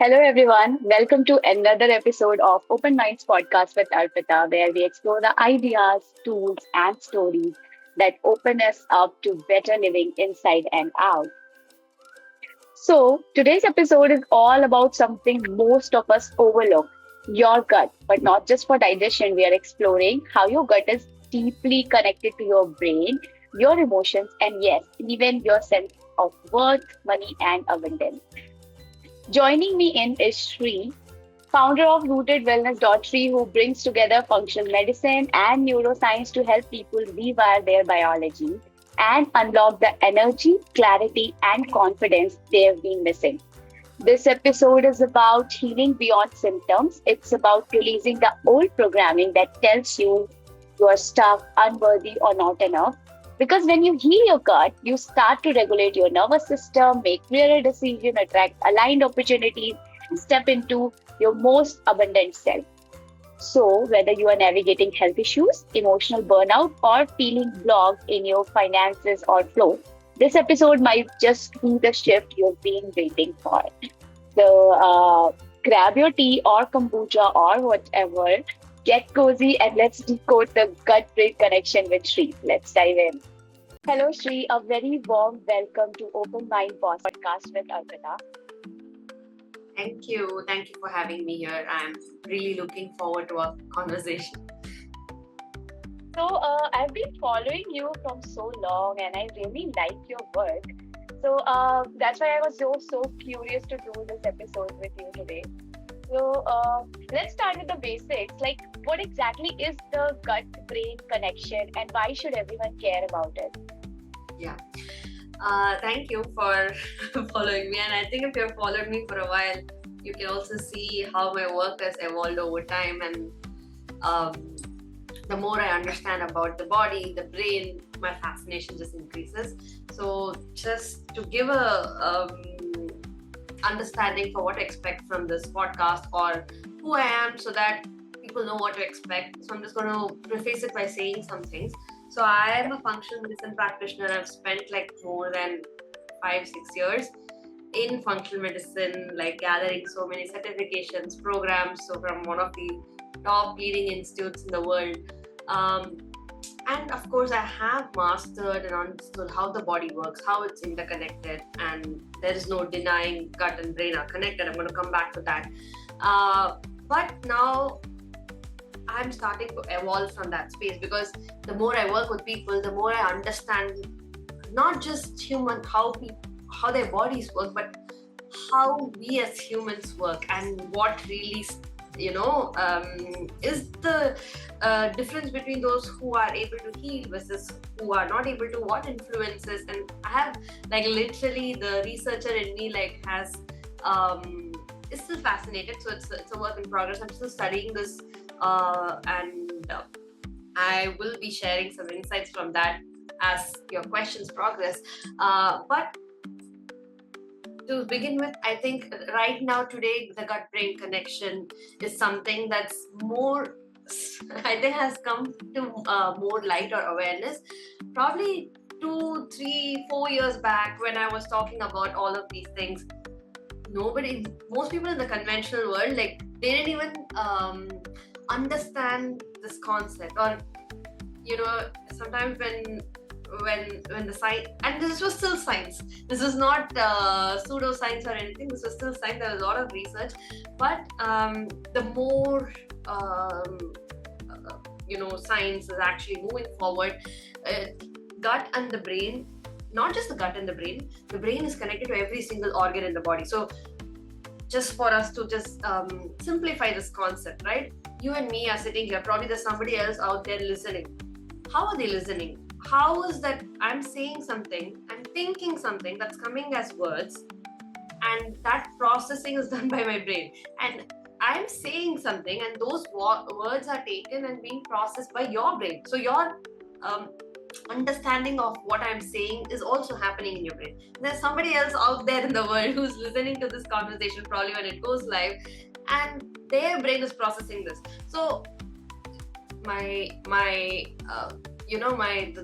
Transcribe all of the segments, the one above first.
Hello, everyone. Welcome to another episode of Open Minds Podcast with Arpita, where we explore the ideas, tools, and stories that open us up to better living inside and out. So, today's episode is all about something most of us overlook your gut, but not just for digestion. We are exploring how your gut is deeply connected to your brain, your emotions, and yes, even your sense of worth, money, and abundance. Joining me in is Shri, founder of Rooted Wellness.Tree, who brings together functional medicine and neuroscience to help people rewire their biology and unlock the energy, clarity, and confidence they have been missing. This episode is about healing beyond symptoms. It's about releasing the old programming that tells you you're stuck, unworthy, or not enough. Because when you heal your gut, you start to regulate your nervous system, make clearer decisions, attract aligned opportunities, and step into your most abundant self. So, whether you are navigating health issues, emotional burnout, or feeling blocked in your finances or flow, this episode might just be the shift you've been waiting for. So, grab your tea or kombucha or whatever, get cozy, and let's decode the gut brain connection with Shri. Let's dive in. Hello, Shri. A very warm welcome to Open Mind Podcast with Arpita. Thank you. Thank you for having me here. I'm really looking forward to our conversation. So, I've been following you from so long and I really like your work. So, that's why I was so curious to do this episode with you today. So, let's start with the basics. Like, what exactly is the gut brain connection and why should everyone care about it? Yeah. Thank you for following me. And I think if you've followed me for a while, you can also see how my work has evolved over time. And um, the more I understand about the body, the brain, my fascination just increases. So just to give a understanding for what to expect from this podcast or who I am so that people know what to expect. So I'm just going to preface it by saying some things. So I am a functional medicine practitioner. I've spent like more than 5-6 years in functional medicine, like gathering so many certifications, programs. So from one of the top leading institutes in the world. And of course, I have mastered and understood how the body works, how it's interconnected, and there is no denying gut and brain are connected. I'm going to come back to that. But now I'm starting to evolve from that space because the more I work with people, the more I understand not just how their bodies work, but how we as humans work and what really is the difference between those who are able to heal versus who are not able to, what influences. And I have like literally the researcher in me like has is still fascinated, so it's a work in progress. I'm still studying this and I will be sharing some insights from that as your questions progress. But to begin with, I think right now today the gut brain connection is something that's more I think has come to more light or awareness probably 2, 3, 4 years back when I was talking about all of these things. Most people in the conventional world, like they didn't even understand this concept, or sometimes when the science, and this was still science, this was not pseudoscience or anything, this was still science. There was a lot of research, but the more science is actually moving forward, gut and the brain, not just the gut and the brain is connected to every single organ in the body. So just for us to just simplify this concept, right? You and me are sitting here, probably there's somebody else out there listening. How are they listening? How is that I'm saying something, I'm thinking something that's coming as words, and that processing is done by my brain, and I'm saying something and those words are taken and being processed by your brain. So your understanding of what I'm saying is also happening in your brain. There's somebody else out there in the world who's listening to this conversation probably when it goes live, and their brain is processing this. So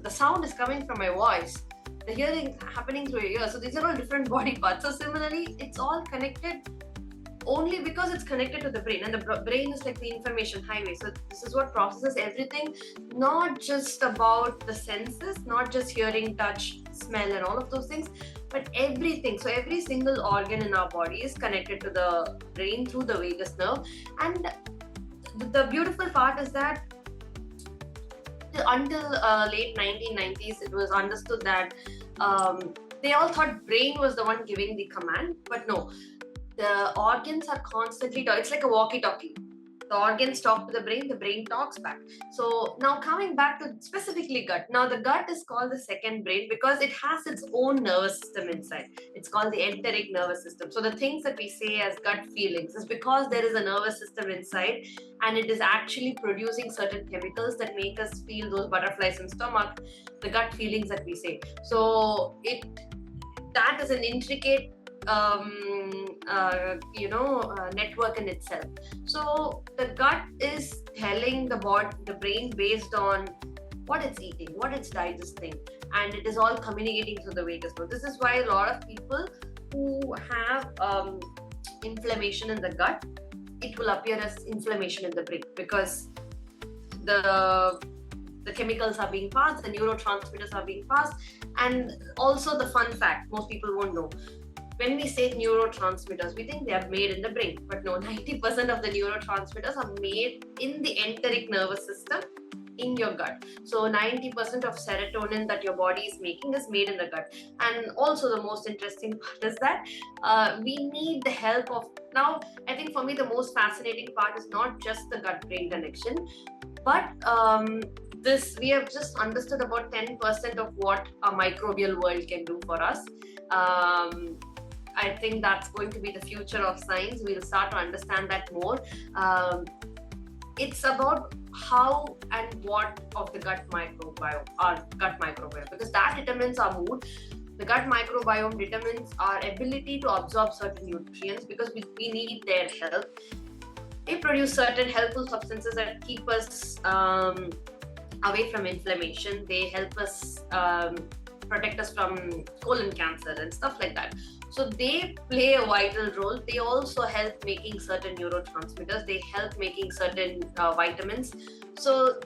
the sound is coming from my voice, the hearing happening through your ears. So these are all different body parts. So similarly, it's all connected only because it's connected to the brain, and the brain is like the information highway. So this is what processes everything, not just about the senses, not just hearing, touch, smell and all of those things, but everything. So every single organ in our body is connected to the brain through the vagus nerve. And the beautiful part is that until late 1990s, it was understood that they all thought brain was the one giving the command, but no, the organs are constantly it's like a walkie-talkie. The organs talk to the brain talks back. So now coming back to specifically gut. Now the gut is called the second brain because it has its own nervous system inside. It's called the enteric nervous system. So the things that we say as gut feelings is because there is a nervous system inside, and it is actually producing certain chemicals that make us feel those butterflies in stomach, the gut feelings that we say. So that is an intricate network in itself. So the gut is telling the brain based on what it's eating, what it's digesting, and it is all communicating through the vagus nerve. This is why a lot of people who have inflammation in the gut, it will appear as inflammation in the brain because the chemicals are being passed, the neurotransmitters are being passed. And also the fun fact, most people won't know, when we say neurotransmitters, we think they are made in the brain, but no, 90% of the neurotransmitters are made in the enteric nervous system in your gut. So 90% of serotonin that your body is making is made in the gut. And also the most interesting part is that we need the help of, now I think for me the most fascinating part is not just the gut-brain connection, but we have just understood about 10% of what a microbial world can do for us. I think that's going to be the future of science. We'll start to understand that more. It's about how and what of the gut microbiome, because that determines our mood. The gut microbiome determines our ability to absorb certain nutrients because we need their help. They produce certain helpful substances that keep us away from inflammation. They help us protect us from colon cancer and stuff like that. So they play a vital role. They also help making certain neurotransmitters. They help making certain vitamins. So,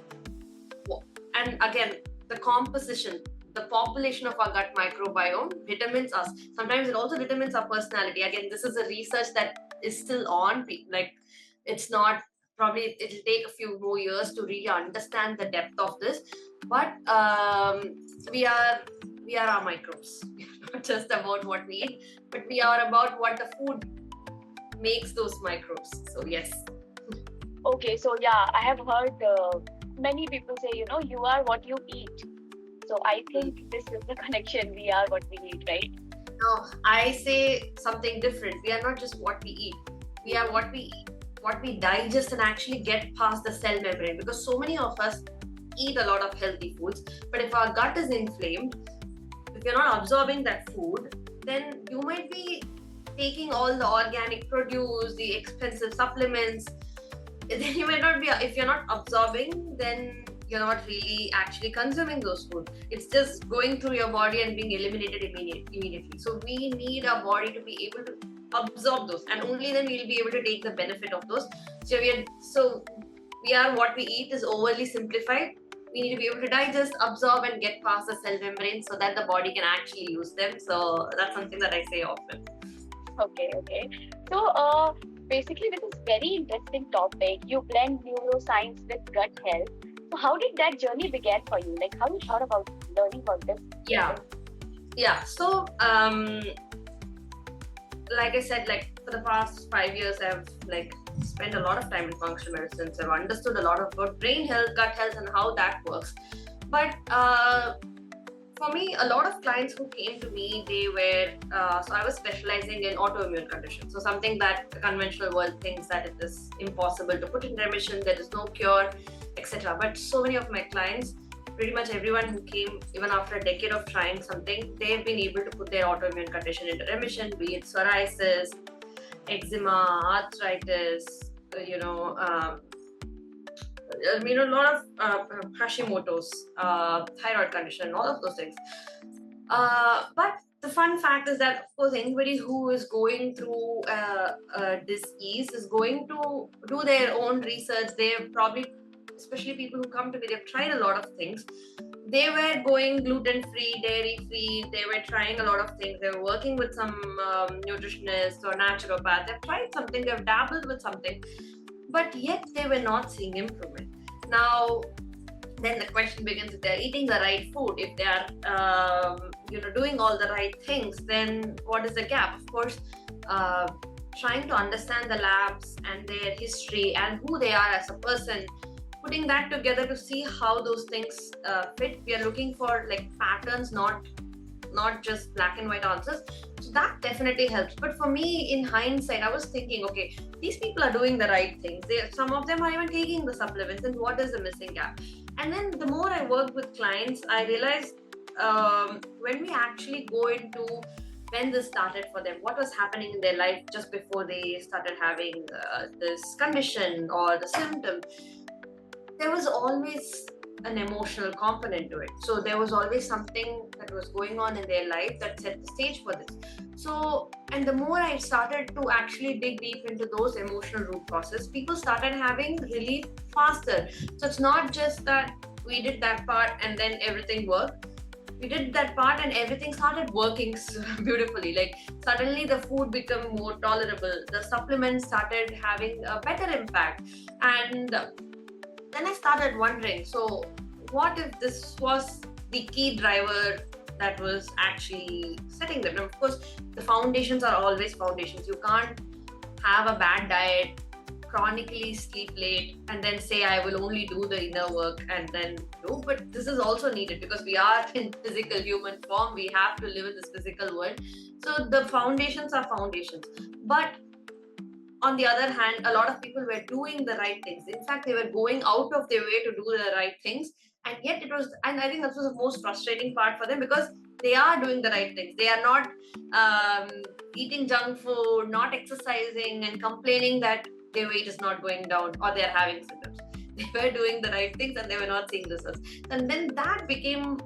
and again, the composition, the population of our gut microbiome determines us. Sometimes it also determines our personality. Again, this is a research that is still on. Like, it's not, probably it'll take a few more years to really understand the depth of this. But we are our microbes. We are not just about what we eat, but we are about what the food makes those microbes. So yes. Okay, so yeah, I have heard many people say, you are what you eat. So I think this is the connection. We are what we eat, right? No, I say something different. We are not just what we eat. We are what we digest and actually get past the cell membrane. Because so many of us eat a lot of healthy foods, but if our gut is inflamed, if you're not absorbing that food, then you might be taking all the organic produce, the expensive supplements. Then you might not be, if you're not absorbing, then you're not really actually consuming those food. It's just going through your body and being eliminated immediately. So we need our body to be able to absorb those, and only then we'll be able to take the benefit of those. So we are what we eat is overly simplified. We need to be able to digest, absorb, and get past the cell membrane so that the body can actually use them. So that's something that I say often. Okay. So basically, with this very interesting topic, you blend neuroscience with gut health. So how did that journey begin for you? Like, how you thought about learning about this? Yeah. So like I said, like for the past 5 years, I've spent a lot of time in functional medicine. So I've understood a lot about brain health, gut health, and how that works. But for me, a lot of clients who came to me, they were, so I was specializing in autoimmune conditions. So something that the conventional world thinks that it is impossible to put in remission, there is no cure, etc. But so many of my clients, pretty much everyone who came, even after a decade of trying something, they've been able to put their autoimmune condition into remission, be it psoriasis, eczema, arthritis, a lot of Hashimoto's, thyroid condition, all of those things. But the fun fact is that, of course, anybody who is going through a disease is going to do their own research. They've probably, especially people who come to me, they've tried a lot of things. They were going gluten free, dairy free. They were trying a lot of things. They were working with some nutritionists or naturopath. They've tried something. They've dabbled with something, but yet they were not seeing improvement. Now, then the question begins: if they're eating the right food, if they are doing all the right things, then what is the gap? Of course, uh, trying to understand the labs and their history and who they are as a person, putting that together to see how those things fit. We are looking for like patterns, not just black and white answers. So that definitely helps. But for me, in hindsight, I was thinking, okay, these people are doing the right things. Some of them are even taking the supplements, and what is the missing gap? And then the more I worked with clients, I realized when we actually go into when this started for them, what was happening in their life just before they started having this condition or the symptom, there was always an emotional component to it. So there was always something that was going on in their life that set the stage for this. So, and the more I started to actually dig deep into those emotional root causes, people started having relief faster. So it's not just that we did that part and then everything worked. We did that part and everything started working beautifully. Like suddenly the food became more tolerable. The supplements started having a better impact. And then I started wondering, so what if this was the key driver that was actually setting them? Now, of course, the foundations are always foundations. You can't have a bad diet, chronically sleep late, and then say, I will only do the inner work and then do. But this is also needed because we are in physical human form. We have to live in this physical world. So the foundations are foundations. But on the other hand, a lot of people were doing the right things. In fact, they were going out of their way to do the right things. And yet it was, and I think that was the most frustrating part for them because they are doing the right things. They are not eating junk food, not exercising, and complaining that their weight is not going down or they're having symptoms. They were doing the right things and they were not seeing results. And then that became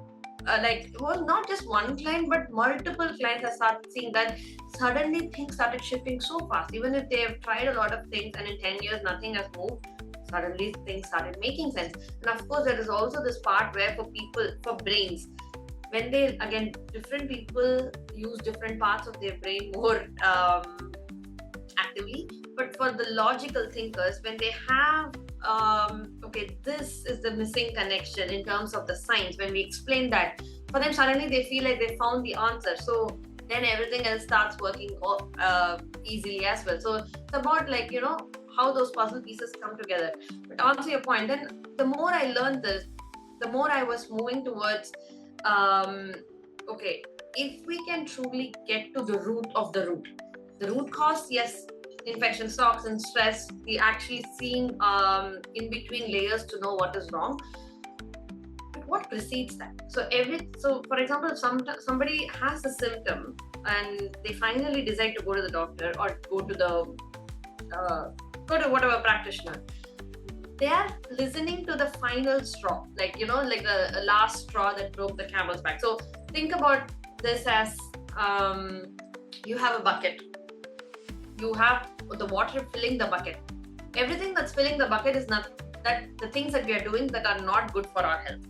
it was not just one client but multiple clients. I started seeing that suddenly things started shifting so fast. Even if they have tried a lot of things and in 10 years nothing has moved, suddenly things started making sense. And of course, there is also this part where for brains, when they, again, different people use different parts of their brain more actively. But for the logical thinkers, when they have okay, this is the missing connection in terms of the science, when we explain that, for them suddenly they feel like they found the answer. So then everything else starts working easily as well. So it's about how those puzzle pieces come together. But to answer your point, then the more I learned this, the more I was moving towards okay, if we can truly get to the root cause, yes, infection, toxins, stress, we actually seeing in between layers to know what is wrong. But what precedes that? So for example, if somebody has a symptom and they finally decide to go to the doctor or go to whatever practitioner, they are listening to the final straw, like the last straw that broke the camel's back. So think about this as you have a bucket. You have the water filling the bucket. Everything that's filling the bucket is not that the things that we are doing that are not good for our health,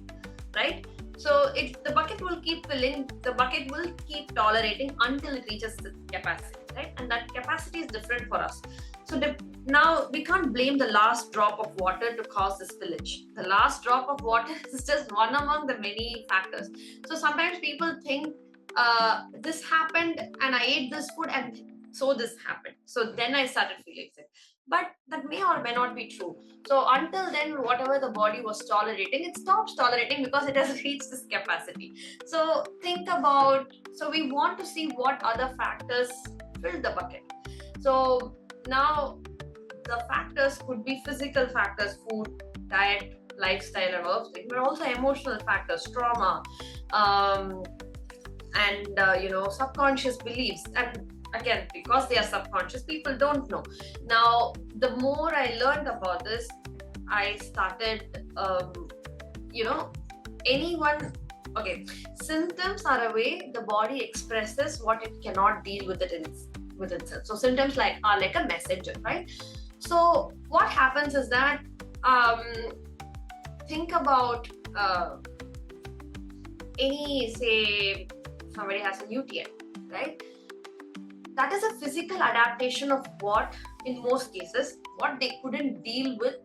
right? So the bucket will keep filling, the bucket will keep tolerating until it reaches the capacity, right? And that capacity is different for us. So now we can't blame the last drop of water to cause the spillage. The last drop of water is just one among the many factors. So sometimes people think this happened and I ate this food and so this happened. So then I started feeling sick. But that may or may not be true. So until then, whatever the body was tolerating, it stops tolerating because it has reached this capacity. So so we want to see what other factors fill the bucket. So now the factors could be physical factors, food, diet, lifestyle, and all those things, but also emotional factors, trauma, and subconscious beliefs. And again, because they are subconscious, people don't know. Now, the more I learned about this, I started, anyone Okay, symptoms are a way the body expresses what it cannot deal with with itself. So symptoms are like a messenger, right? So what happens is that um, think about any, say, somebody has a UTI, right? That is a physical adaptation of what, in most cases, what they couldn't deal with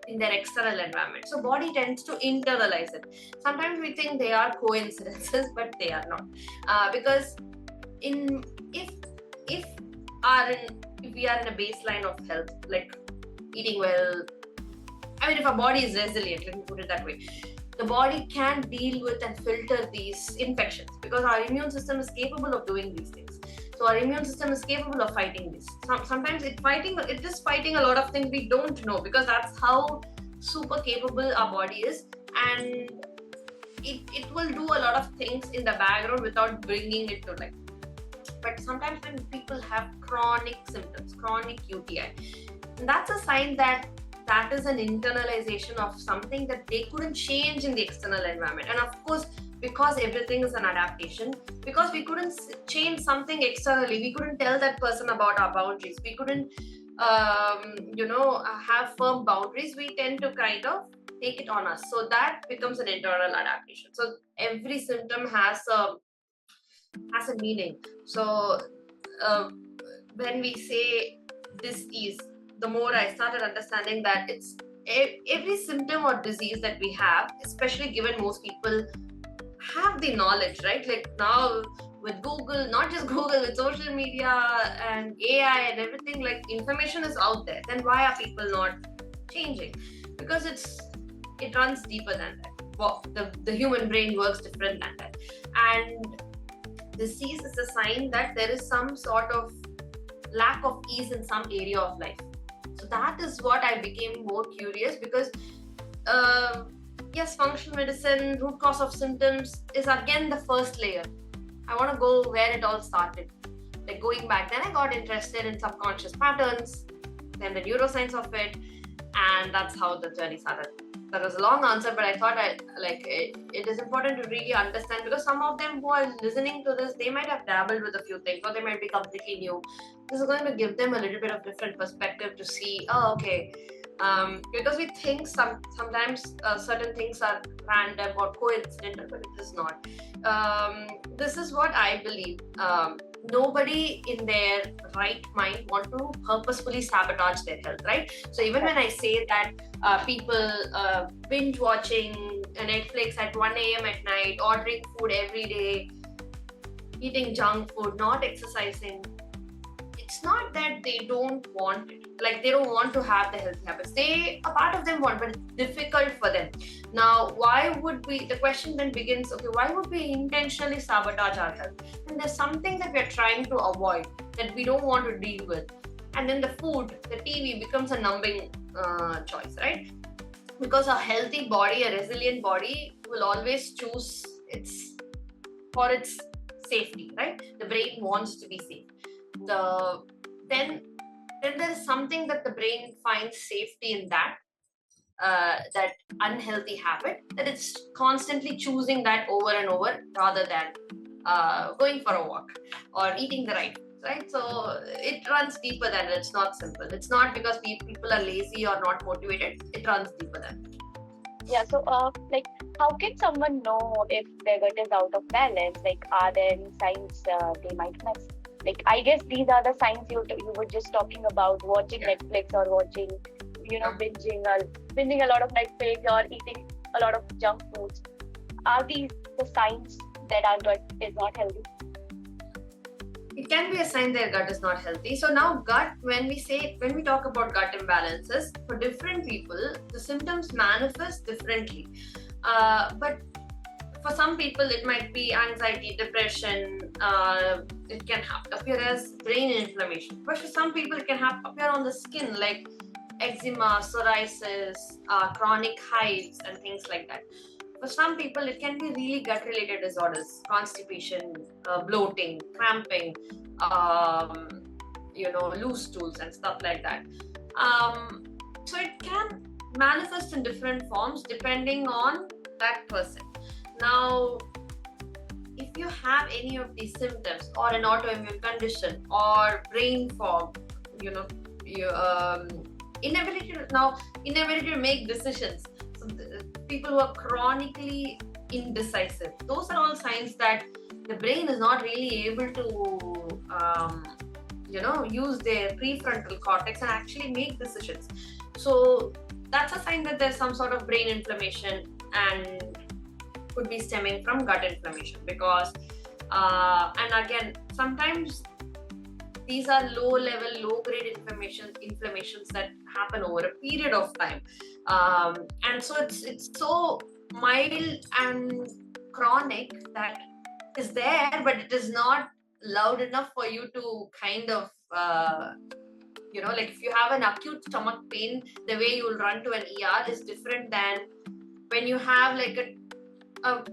in their external environment. So body tends to internalize it. Sometimes we think they are coincidences, but they are not, because in if if if we are in a baseline of health, like eating well, I mean, if our body is resilient, let me put it that way, the body can deal with and filter these infections because our immune system is capable of doing these things. So our immune system is capable of fighting this. Sometimes it is fighting a lot of things we don't know, because that's how super capable our body is, and it will do a lot of things in the background without bringing it to light. But sometimes when people have chronic symptoms, chronic UTI, that's a sign that is an internalization of something that they couldn't change in the external environment. And of course, because everything is an adaptation, because we couldn't change something externally, we couldn't tell that person about our boundaries, we couldn't have firm boundaries, we tend to kind of take it on us. So that becomes an internal adaptation. So every symptom has a meaning. So when we say disease, the more I started understanding that it's every symptom or disease that we have, especially given most people have the knowledge, right? Like now with Google, not just Google, with social media and AI and everything, like information is out there. Then why are people not changing? Because it runs deeper than that. Well, the human brain works different than that. And disease is a sign that there is some sort of lack of ease in some area of life. So that is what I became more curious, because yes, functional medicine, root cause of symptoms is again the first layer. I want to go where it all started, like going back. Then I got interested in subconscious patterns, then the neuroscience of it, and that's how the journey started. That was a long answer, but I thought it is important to really understand, because some of them who are listening to this, they might have dabbled with a few things, or they might be completely new. This is going to give them a little bit of different perspective to see, oh, okay, because we think sometimes certain things are random or coincidental, but it is not. This is what I believe. Nobody in their right mind want to purposefully sabotage their health, right? So even when I say that people binge watching Netflix at 1 a.m. at night, ordering food every day, eating junk food, not exercising, it's not that they don't want it. Like they don't want to have the healthy habits. A part of them want, but it's difficult for them. Now, the question then begins, okay, why would we intentionally sabotage our health? And there's something that we're trying to avoid, that we don't want to deal with. And then the food, the TV becomes a numbing choice, right? Because a healthy body, a resilient body will always choose for its safety, right? The brain wants to be safe. Then there is something that the brain finds safety in, that unhealthy habit, that it's constantly choosing that over and over, rather than going for a walk or eating the right foods, right? So it runs deeper than it. It's not simple. It's not because people are lazy or not motivated. It runs deeper than that. Yeah, so how can someone know if their gut is out of balance? Like, are there any signs they might miss? Like, I guess these are the signs you were just talking about, watching Netflix or watching, binging a lot of Netflix or eating a lot of junk foods. Are these the signs that our gut is not healthy? It can be a sign their gut is not healthy. So now gut, when we talk about gut imbalances, for different people, the symptoms manifest differently. But for some people, it might be anxiety, depression. It can appear as brain inflammation. But for some people, it can appear on the skin, like eczema, psoriasis, chronic hives, and things like that. For some people, it can be really gut-related disorders, constipation, bloating, cramping, loose stools and stuff like that. So it can manifest in different forms depending on that person. Now, if you have any of these symptoms or an autoimmune condition or brain fog, you know, you inability to make decisions. So people who are chronically indecisive, those are all signs that the brain is not really able to use their prefrontal cortex and actually make decisions. So that's a sign that there's some sort of brain inflammation, and could be stemming from gut inflammation, because and again, sometimes these are low grade inflammations that happen over a period of time, and so it's so mild and chronic that is there, but it is not loud enough for you to kind of like if you have an acute stomach pain, the way you'll run to an ER is different than when you have like a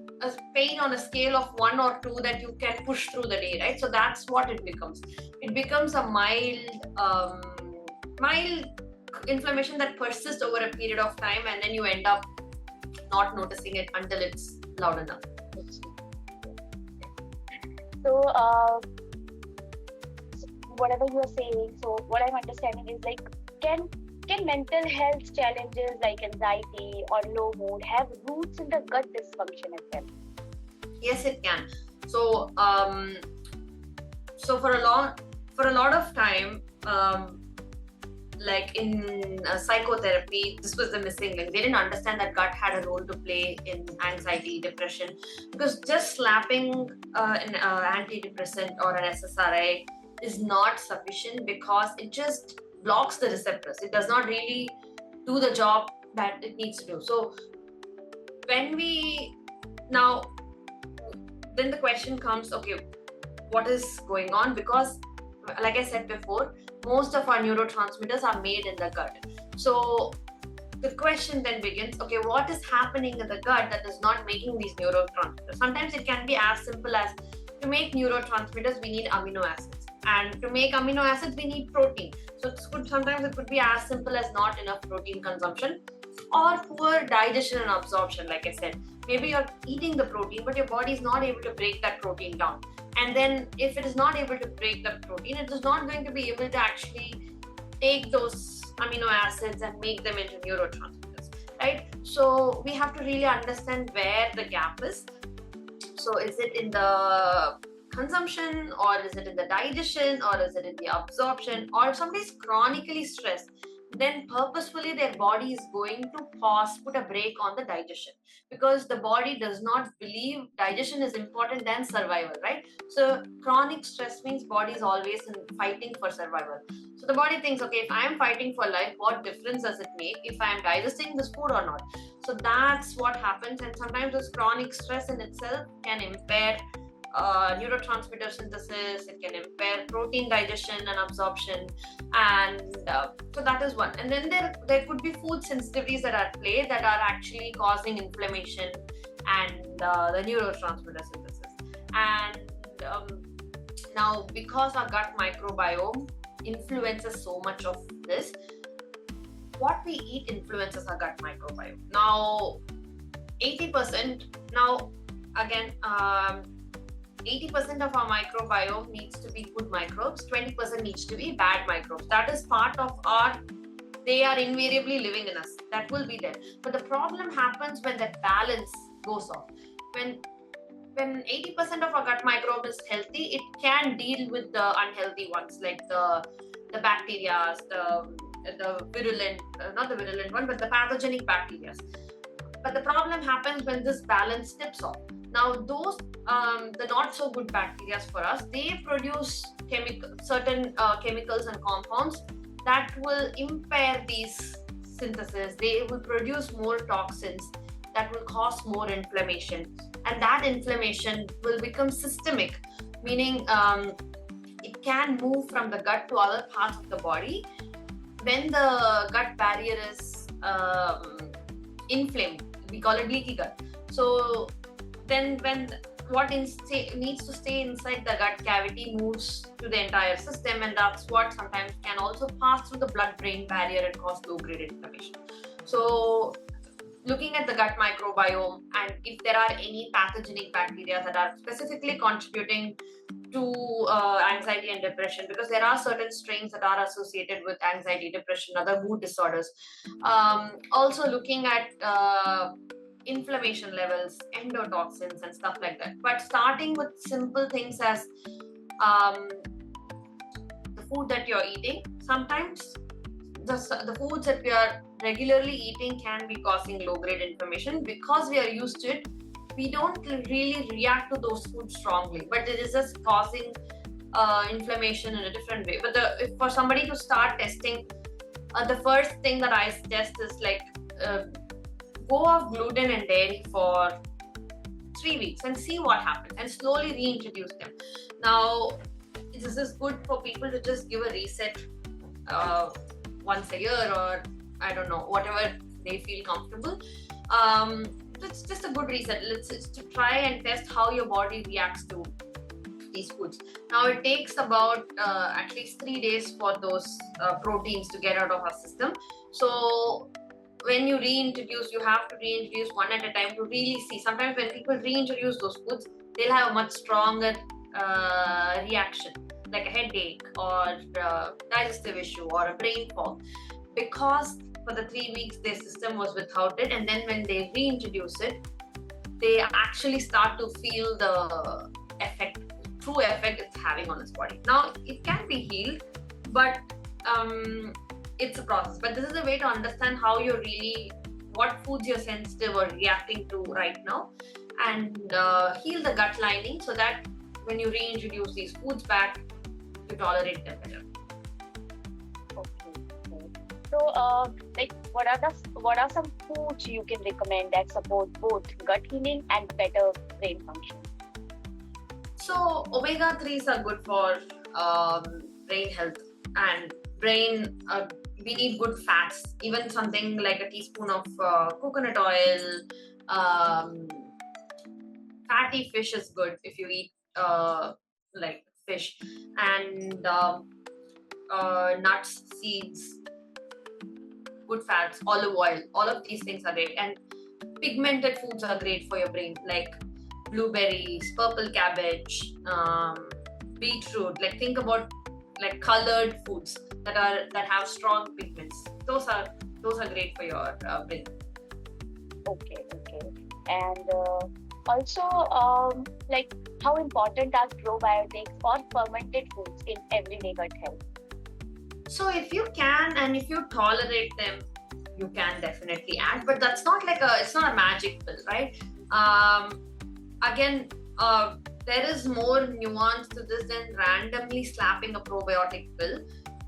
pain on a scale of 1 or 2 that you can push through the day, right? So that's what it becomes. It becomes a mild inflammation that persists over a period of time, and then you end up not noticing it until it's loud enough. So, whatever you are saying, so what I'm understanding is like, can mental health challenges like anxiety or low mood have roots in the gut dysfunction as well? Yes, it can. So, for a lot of time, like in psychotherapy, this was the missing link. They didn't understand that gut had a role to play in anxiety, depression, because just slapping an antidepressant or an SSRI is not sufficient, because it just blocks the receptors. It does not really do the job that it needs to do. So then the question comes, okay, what is going on? Because like I said before, most of our neurotransmitters are made in the gut. So the question then begins, okay, what is happening in the gut that is not making these neurotransmitters? Sometimes it can be as simple as, to make neurotransmitters, we need amino acids. And to make amino acids, we need protein. So sometimes it could be as simple as not enough protein consumption, or poor digestion and absorption. Like I said, maybe you're eating the protein, but your body is not able to break that protein down. And then if it is not able to break that protein, it is not going to be able to actually take those amino acids and make them into neurotransmitters, right? So we have to really understand where the gap is. So is it in the consumption, or is it in the digestion, or is it in the absorption? Or if somebody is chronically stressed, then purposefully their body is going to put a break on the digestion, because the body does not believe digestion is important than survival, right? So chronic stress means body is always fighting for survival. So the body thinks, okay, if I am fighting for life, what difference does it make if I am digesting this food or not? So that's what happens. And sometimes this chronic stress in itself can impair neurotransmitter synthesis. It can impair protein digestion and absorption, and so that is one. And then there could be food sensitivities that are at play that are actually causing inflammation and the neurotransmitter synthesis. And now, because our gut microbiome influences so much of this, what we eat influences our gut microbiome. Now 80%, now again, 80% of our microbiome needs to be good microbes, 20% needs to be bad microbes. That is part of they are invariably living in us. That will be there. But the problem happens when that balance goes off. When 80% of our gut microbe is healthy, it can deal with the unhealthy ones, like the bacteria, the virulent, not the virulent one, but the pathogenic bacteria. But the problem happens when this balance tips off. Now those, the not so good bacteria for us, they produce certain chemicals and compounds that will impair these synthesis. They will produce more toxins that will cause more inflammation. And that inflammation will become systemic, meaning it can move from the gut to other parts of the body when the gut barrier is inflamed. We call it leaky gut. So then when what needs to stay inside the gut cavity moves to the entire system, and that's what sometimes can also pass through the blood-brain barrier and cause low-grade inflammation. So looking at the gut microbiome and if there are any pathogenic bacteria that are specifically contributing to anxiety and depression, because there are certain strains that are associated with anxiety, depression, other mood disorders. Also looking at inflammation levels, endotoxins, and stuff like that. But starting with simple things as um, the food that you're eating. Sometimes the foods that we are regularly eating can be causing low-grade inflammation. Because we are used to it, we don't really react to those foods strongly, but it is just causing inflammation in a different way. But if for somebody to start testing, the first thing that I suggest is like go off gluten and dairy for 3 weeks and see what happens, and slowly reintroduce them. Now, this is good for people to just give a reset once a year, or I don't know, whatever they feel comfortable. It's just a good reset. It's to try and test how your body reacts to these foods. Now, it takes about at least 3 days for those proteins to get out of our system. So when you reintroduce, you have to reintroduce one at a time to really see. Sometimes when people reintroduce those foods, they'll have a much stronger reaction, like a headache or digestive issue or a brain fog, because for the 3 weeks their system was without it, and then when they reintroduce it, they actually start to feel the true effect it's having on its body. Now, it can be healed, but it's a process. But this is a way to understand how what foods you're sensitive or reacting to right now, and heal the gut lining so that when you reintroduce these foods back, you tolerate them better. Okay. So, what are some foods you can recommend that support both gut healing and better brain function? So, omega-3s are good for brain health and brain. We need good fats. Even something like a teaspoon of coconut oil. Fatty fish is good if you eat like fish, and nuts, seeds, good fats, olive oil. All of these things are great, and pigmented foods are great for your brain, like blueberries, purple cabbage, beetroot. Like, think about like colored foods that have strong pigments. Those are great for your brain. Okay. And also, like, how important are probiotics for fermented foods in everyday gut health? So if you can and if you tolerate them, you can definitely add, but that's not it's not a magic pill, right? Again, there is more nuance to this than randomly slapping a probiotic pill.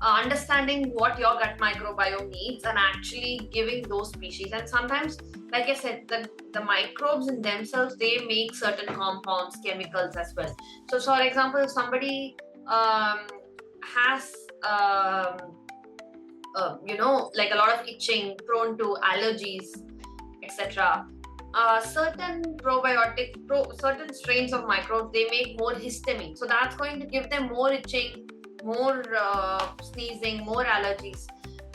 Understanding what your gut microbiome needs and actually giving those species. And sometimes, like I said, the microbes in themselves, they make certain compounds, chemicals as well. So for example, if somebody has like a lot of itching, prone to allergies, etc., certain certain strains of microbes, they make more histamine, so that's going to give them more itching, more sneezing, more allergies.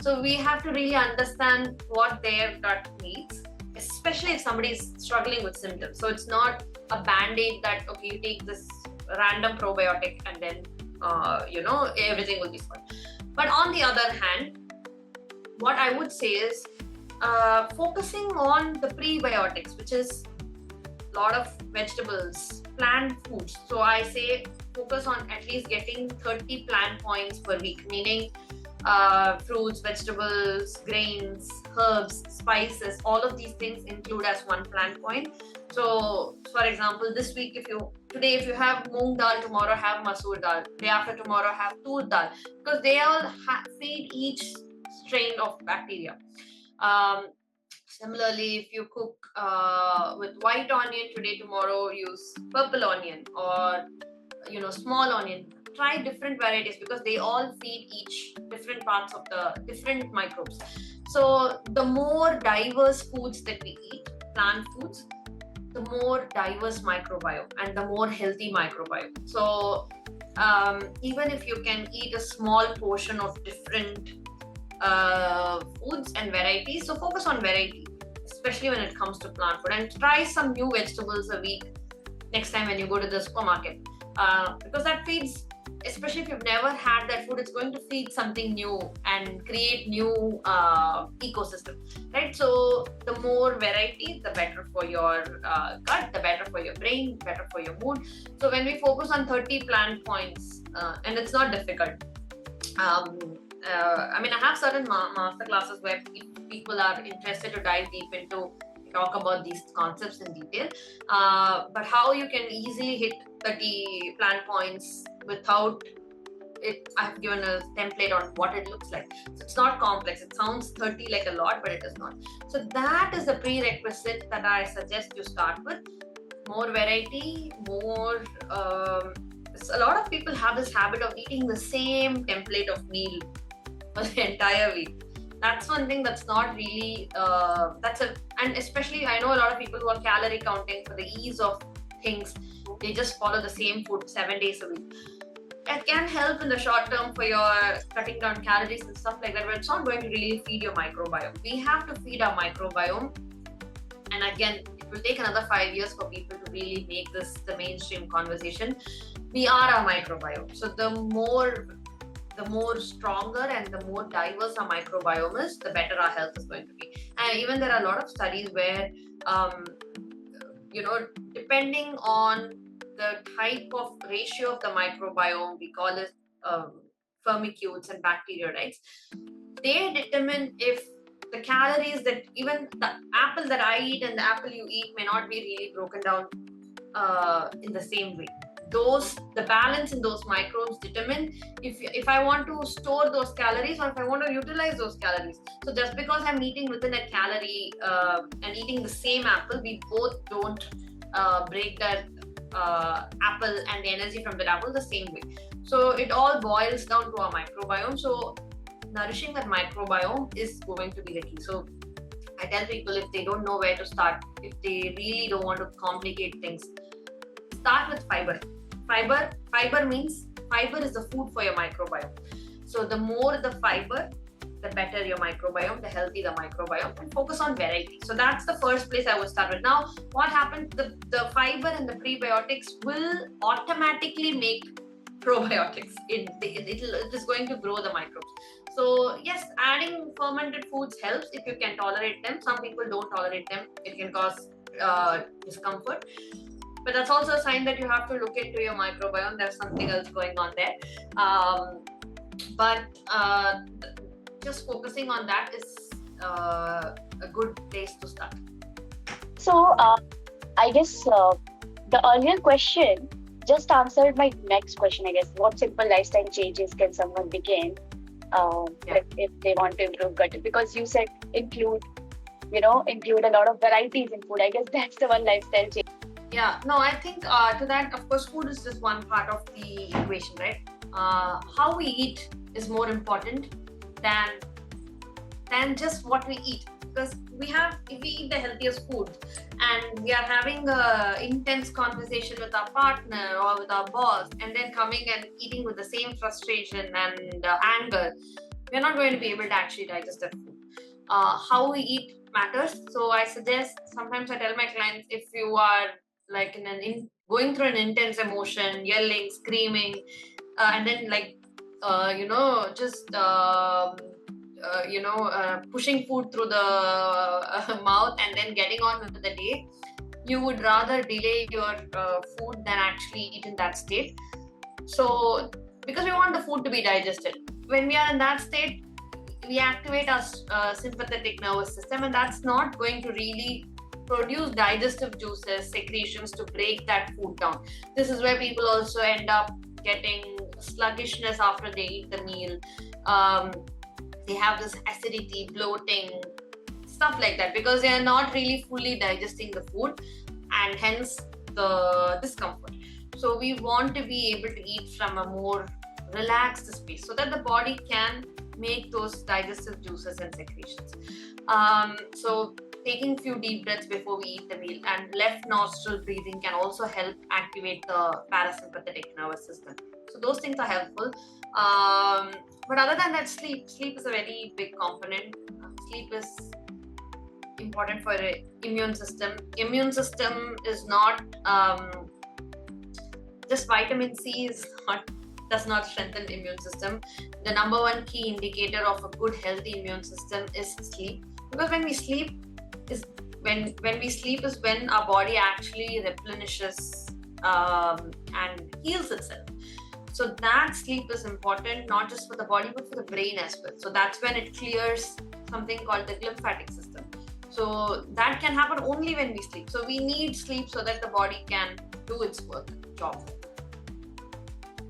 So we have to really understand what their gut needs, especially if somebody is struggling with symptoms. So it's not a band-aid that, okay, you take this random probiotic and then everything will be fine. But on the other hand, what I would say is focusing on the prebiotics, which is a lot of vegetables, plant foods. So I say focus on at least getting 30 plant points per week, meaning fruits, vegetables, grains, herbs, spices, all of these things include as one plant point. So for example, this week, today if you have moong dal, tomorrow have masoor dal, day after tomorrow have tur dal, because they all feed each strain of bacteria. Similarly, if you cook with white onion today, tomorrow use purple onion, or small onion. Try different varieties because they all feed each different parts of the different microbes. So the more diverse foods that we eat, plant foods, the more diverse microbiome and the more healthy microbiome. So even if you can eat a small portion of different foods and varieties, so focus on variety, especially when it comes to plant food. And try some new vegetables a week next time when you go to the supermarket, because that feeds, especially if you've never had that food, it's going to feed something new and create new ecosystem, right? So the more variety, the better for your gut, the better for your brain, better for your mood. So when we focus on 30 plant points, and it's not difficult. I mean, I have certain master classes where people are interested to dive deep into, talk about these concepts in detail. But how you can easily hit 30 plant points without it, I've given a template on what it looks like. So it's not complex. It sounds 30 like a lot, but it is not. So that is the prerequisite that I suggest you start with. More variety, more. A lot of people have this habit of eating the same template of meal for the entire week. That's one thing that's not really. And especially I know a lot of people who are calorie counting for the ease of things. They just follow the same food 7 days a week. It can help in the short term for your cutting down calories and stuff like that, but it's not going to really feed your microbiome. We have to feed our microbiome, and again, it will take another 5 years for people to really make this the mainstream conversation. We are our microbiome. So the more stronger and the more diverse our microbiome is, the better our health is going to be. And even there are a lot of studies where, depending on the type of ratio of the microbiome, we call it firmicutes and bacteroides, they determine if the calories that even the apple that I eat and the apple you eat may not be really broken down in the same way. The balance in those microbes determine if I want to store those calories or if I want to utilize those calories. So just because I'm eating within a calorie and eating the same apple, we both don't break that apple and the energy from that apple the same way. So it all boils down to our microbiome. So nourishing that microbiome is going to be the key. So I tell people, if they don't know where to start, if they really don't want to complicate things, start with fiber. Fiber means fiber is the food for your microbiome. So the more the fiber, the better your microbiome, the healthier the microbiome, and focus on variety. So that's the first place I would start with. Now, what happens? The fiber and the prebiotics will automatically make probiotics. It is going to grow the microbes. So yes, adding fermented foods helps if you can tolerate them. Some people don't tolerate them. It can cause discomfort. But that's also a sign that you have to look into your microbiome. There's something else going on there. Just focusing on that is a good place to start. So I guess the earlier question just answered my next question, I guess. What simple lifestyle changes can someone begin if they want to improve gut? Because you said include a lot of varieties in food. I guess that's the one lifestyle change. Yeah, no, I think to that, of course, food is just one part of the equation, right? How we eat is more important than just what we eat. Because if we eat the healthiest food and we are having an intense conversation with our partner or with our boss, and then coming and eating with the same frustration and anger, we're not going to be able to actually digest that food. How we eat matters. So I suggest, sometimes I tell my clients, if you are like going through an intense emotion, yelling, screaming, and then pushing food through the mouth and then getting on with the day, you would rather delay your food than actually eat in that state. So because we want the food to be digested, when we are in that state, we activate our sympathetic nervous system, and that's not going to really produce digestive juices, secretions to break that food down. This is where people also end up getting sluggishness after they eat the meal. They have this acidity, bloating, stuff like that, because they are not really fully digesting the food, and hence the discomfort. So we want to be able to eat from a more relaxed space so that the body can make those digestive juices and secretions. So taking a few deep breaths before we eat the meal, and left nostril breathing can also help activate the parasympathetic nervous system. So those things are helpful. But other than that, sleep is a very big component. Sleep is important for the immune system. Immune system is not just vitamin C is not does not strengthen the immune system. The number one key indicator of a good healthy immune system is sleep, because when we sleep is when we sleep is when our body actually replenishes and heals itself. So that sleep is important, not just for the body but for the brain as well. So that's when it clears something called the glymphatic system. So that can happen only when we sleep. So we need sleep so that the body can do its job.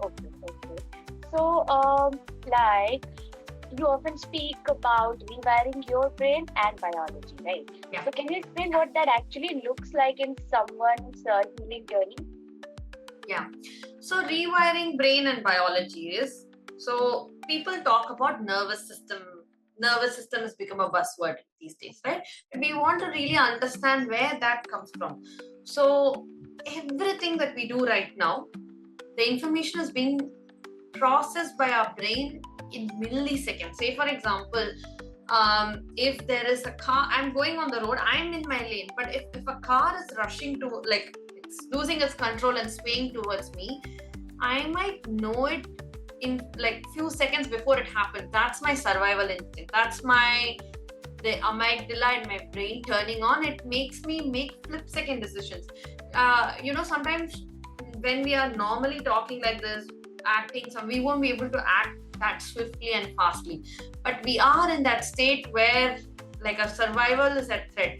Okay, okay. So, like you often speak about rewiring your brain and biology, right? Yeah. So, can you explain what that actually looks like in someone's healing journey? Yeah. So rewiring brain and biology is, so people talk about nervous system. Nervous system has become a buzzword these days, right? But we want to really understand where that comes from. So everything that we do right now, the information is being processed by our brain in milliseconds. Say for example, if there is a car, I'm going on the road, I'm in my lane, but if a car is rushing to, like, it's losing its control and swaying towards me, I might know it in like few seconds before it happens. That's my survival instinct. That's the amygdala in my brain turning on. It makes me make flip second decisions. Sometimes when we are normally talking like this, acting, we won't be able to act that swiftly and fastly. But we are in that state where, like, our survival is at threat.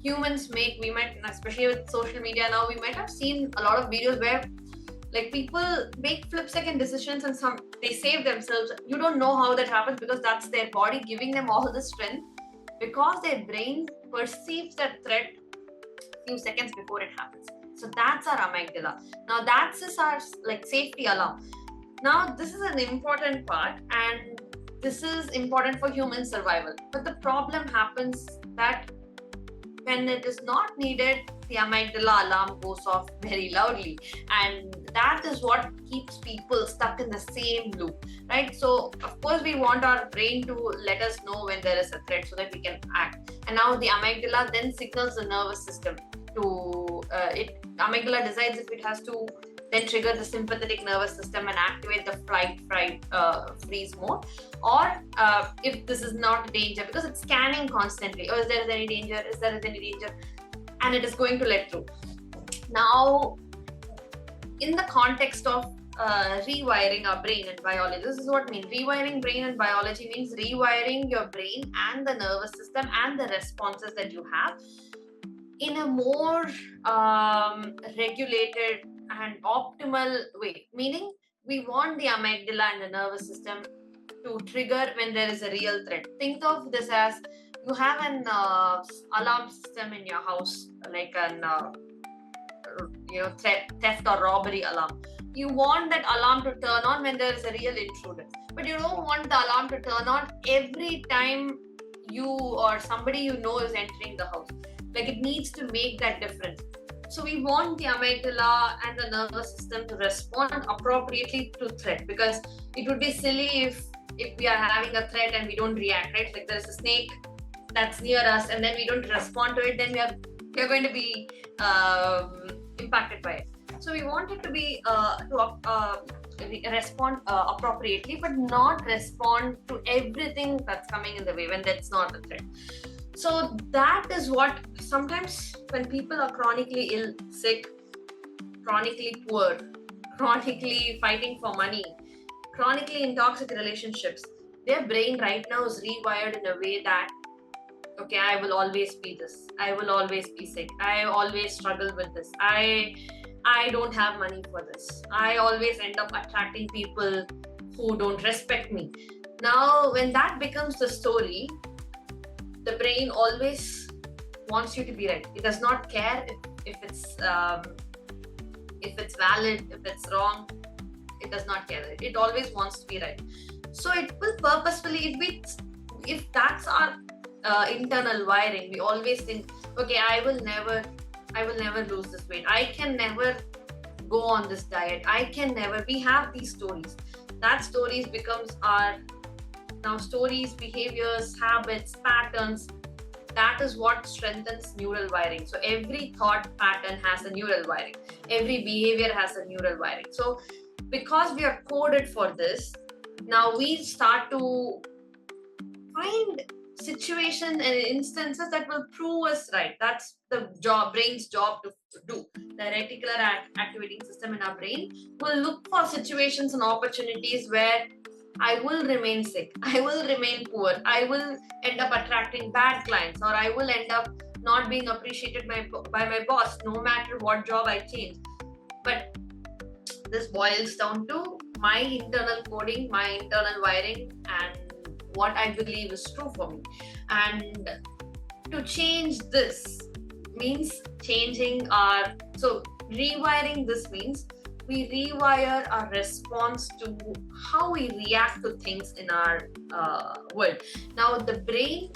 Humans we might, especially with social media now, we might have seen a lot of videos where, like, people make flip second decisions and they save themselves. You don't know how that happens, because that's their body giving them all the strength, because their brain perceives that threat few seconds before it happens. So that's our amygdala. Now that's our like safety alarm. Now this is an important part, and this is important for human survival. But the problem happens that when it is not needed, the amygdala alarm goes off very loudly, and that is what keeps people stuck in the same loop, right? So of course we want our brain to let us know when there is a threat so that we can act. And now the amygdala then signals the nervous system to amygdala decides if it has to then trigger the sympathetic nervous system and activate the freeze mode, or if this is not a danger, because it's scanning constantly. Is there any danger? Is there any danger? And it is going to let through. Now, in the context of rewiring our brain and biology, this is what I mean. Rewiring brain and biology means rewiring your brain and the nervous system and the responses that you have in a more regulated and optimal way. Meaning, we want the amygdala and the nervous system to trigger when there is a real threat. Think of this as you have an alarm system in your house, like an theft or robbery alarm. You want that alarm to turn on when there is a real intruder, but you don't want the alarm to turn on every time you or somebody you know is entering the house. Like, it needs to make that difference. So we want the amygdala and the nervous system to respond appropriately to threat, because it would be silly if we are having a threat and we don't react, right? Like, there's a snake that's near us and then we don't respond to it, then we are going to be impacted by it. So we want it to be respond appropriately, but not respond to everything that's coming in the way when that's not a threat. So that is what sometimes when people are chronically ill, sick, chronically poor, chronically fighting for money, chronically in toxic relationships, their brain right now is rewired in a way that, okay, I will always be this, I will always be sick, I always struggle with this, I don't have money for this, I always end up attracting people who don't respect me. Now, when that becomes the story, the brain always wants you to be right. It does not care if it's valid, if it's wrong. It does not care. It always wants to be right. So it will purposefully, if that's our internal wiring, we always think, okay, I will never lose this weight. I can never go on this diet. We have these stories. That stories becomes our now stories, behaviors, habits, patterns. that is what strengthens neural wiring. So every thought pattern has a neural wiring, every behavior has a neural wiring. So because we are coded for this, now we start to find situations and instances that will prove us right. That's the brain's job to do. The reticular activating system in our brain will look for situations and opportunities where I will remain sick, I will remain poor, I will end up attracting bad clients, or I will end up not being appreciated by my boss no matter what job I change. But this boils down to my internal coding, my internal wiring, and what I believe is true for me. And to change this means changing our, so rewiring this means we rewire our response to how we react to things in our world. Now the brain,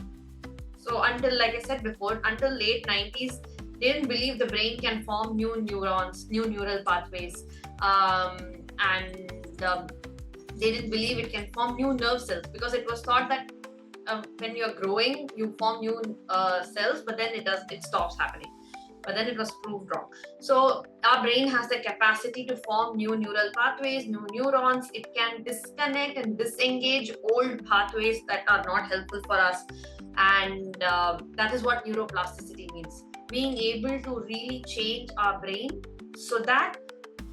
so until, like I said before, until late 90s, they didn't believe the brain can form new neurons, new neural pathways, and they didn't believe it can form new nerve cells, because it was thought that when you're growing, you form new cells, but then it stops happening. But then it was proved wrong. So our brain has the capacity to form new neural pathways, new neurons. It can disconnect and disengage old pathways that are not helpful for us. And that is what neuroplasticity means. Being able to really change our brain so that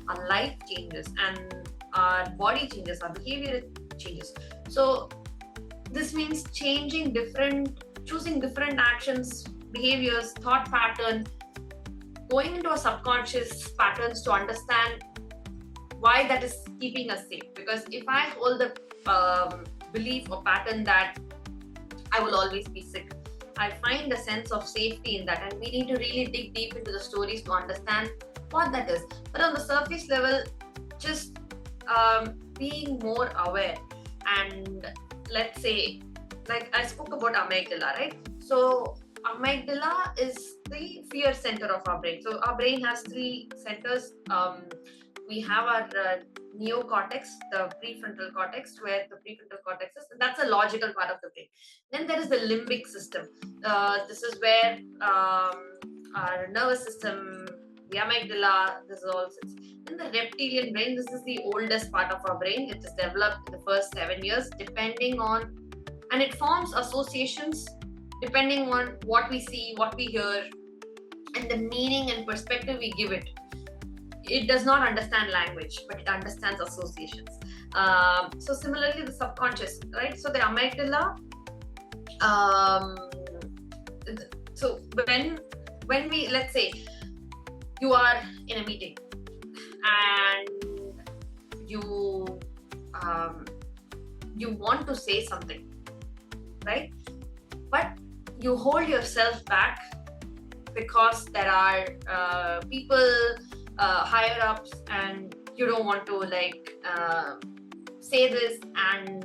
our life changes and our body changes, our behavior changes. So this means choosing different actions, behaviors, thought pattern, going into our subconscious patterns to understand why that is keeping us safe. Because if I hold the belief or pattern that I will always be sick, I find a sense of safety in that, and we need to really dig deep into the stories to understand what that is. But on the surface level, just being more aware, and let's say, like I spoke about amygdala, right? So amygdala is the fear center of our brain. So our brain has three centers. We have our neocortex, the prefrontal cortex, where the prefrontal cortex is. That's a logical part of the brain. Then there is the limbic system. This is where our nervous system, the amygdala, this is all sits. Then the reptilian brain, this is the oldest part of our brain. It is developed in the first 7 years, depending on, and it forms associations depending on what we see, what we hear, and the meaning and perspective we give it. It does not understand language, but it understands associations. So similarly, the subconscious, right? So the amygdala. So when we, let's say, you are in a meeting and you want to say something, right? But you hold yourself back because there are people higher ups, and you don't want to say this and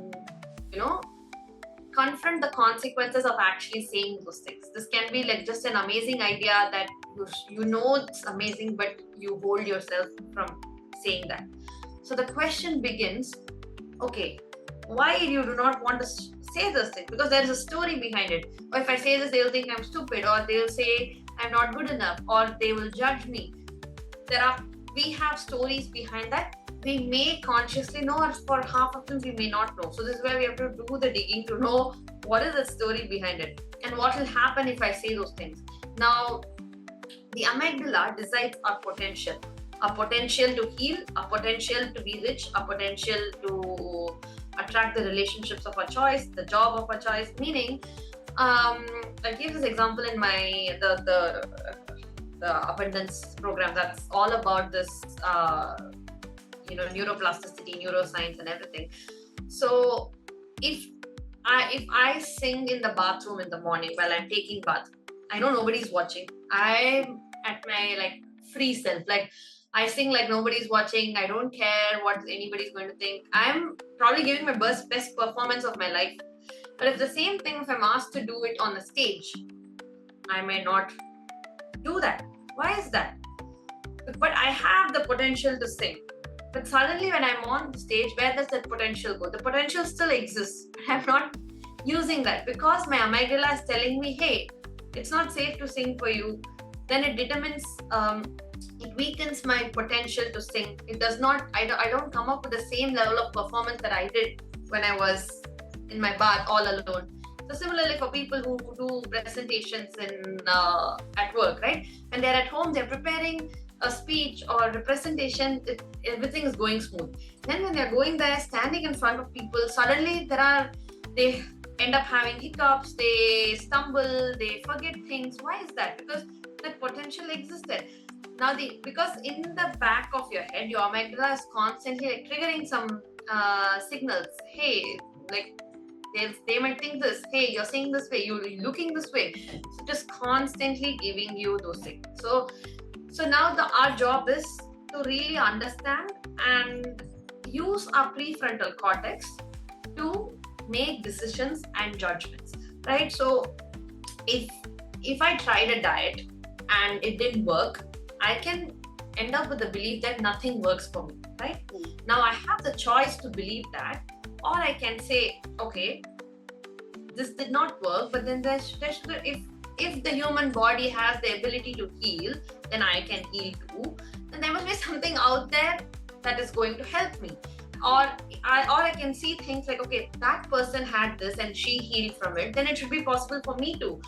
confront the consequences of actually saying those things. This can be like just an amazing idea that it's amazing, but you hold yourself from saying that. So the question begins, okay, why you do not want to say this thing? Because there is a story behind it. Or if I say this, they'll think I'm stupid, or they'll say I'm not good enough, or they will judge me. We have stories behind that. We may consciously know, or for half of them we may not know. So this is where we have to do the digging to know what is the story behind it and what will happen if I say those things. Now, the amygdala decides our potential to heal, our potential to be rich, our potential to attract the relationships of our choice, the job of our choice. Meaning, I give this example in my the abundance program. That's all about this neuroplasticity, neuroscience, and everything. So if I sing in the bathroom in the morning while I'm taking bath, I know nobody's watching. I'm at my free self. I sing like nobody's watching. I don't care what anybody's going to think. I'm probably giving my best performance of my life. But if the same thing, if I'm asked to do it on the stage, I may not do that. Why is that? But I have the potential to sing. But suddenly when I'm on the stage, where does that potential go? The potential still exists. I'm not using that because my amygdala is telling me, hey, it's not safe to sing for you, then it determines, it weakens my potential to sing. It does not, I don't come up with the same level of performance that I did when I was in my bath all alone. So similarly for people who do presentations in at work, right? When they're at home, they're preparing a speech or a presentation, everything is going smooth. Then when they're going there, standing in front of people, suddenly they end up having hiccups, they stumble, they forget things. Why is that? Because that potential existed. Now because in the back of your head, your amygdala is constantly like triggering some signals. Hey, like they might think this, hey, you're saying this way, you're looking this way. So just constantly giving you those things. So now our job is to really understand and use our prefrontal cortex to make decisions and judgments, right? So if I tried a diet and it didn't work, I can end up with the belief that nothing works for me, right? Now I have the choice to believe that, or I can say, okay, this did not work, but then if the human body has the ability to heal, then I can heal too. And there must be something out there that is going to help me. Or I can see things like, okay, that person had this and she healed from it, then it should be possible for me too.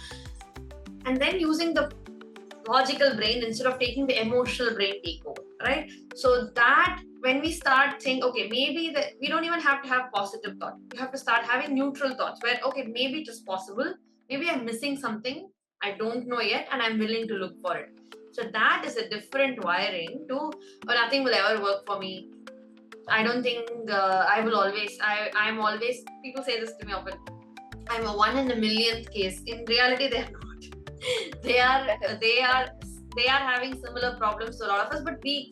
And then using the logical brain instead of taking the emotional brain take over, right? So that when we start saying, okay, maybe we don't even have to have positive thought. We have to start having neutral thoughts where, okay, maybe it is possible. Maybe I'm missing something I don't know yet and I'm willing to look for it. So that is a different wiring to, or nothing will ever work for me. I don't think I'm always, people say this to me often, I'm a 1 in a millionth case. In reality, they're not. they are having similar problems to a lot of us, but we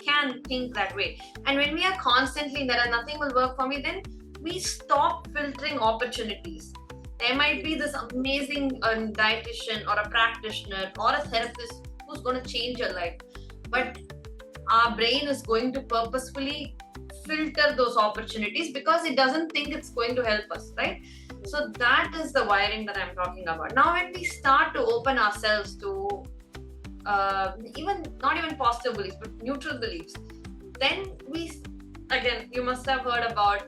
can think that way. And when we are constantly that nothing will work for me, then we stop filtering opportunities. There might be this amazing dietitian or a practitioner or a therapist who's going to change your life, but our brain is going to purposefully filter those opportunities because it doesn't think it's going to help us, right? So that is the wiring that I'm talking about. Now when we start to open ourselves to not even positive beliefs but neutral beliefs, then you must have heard about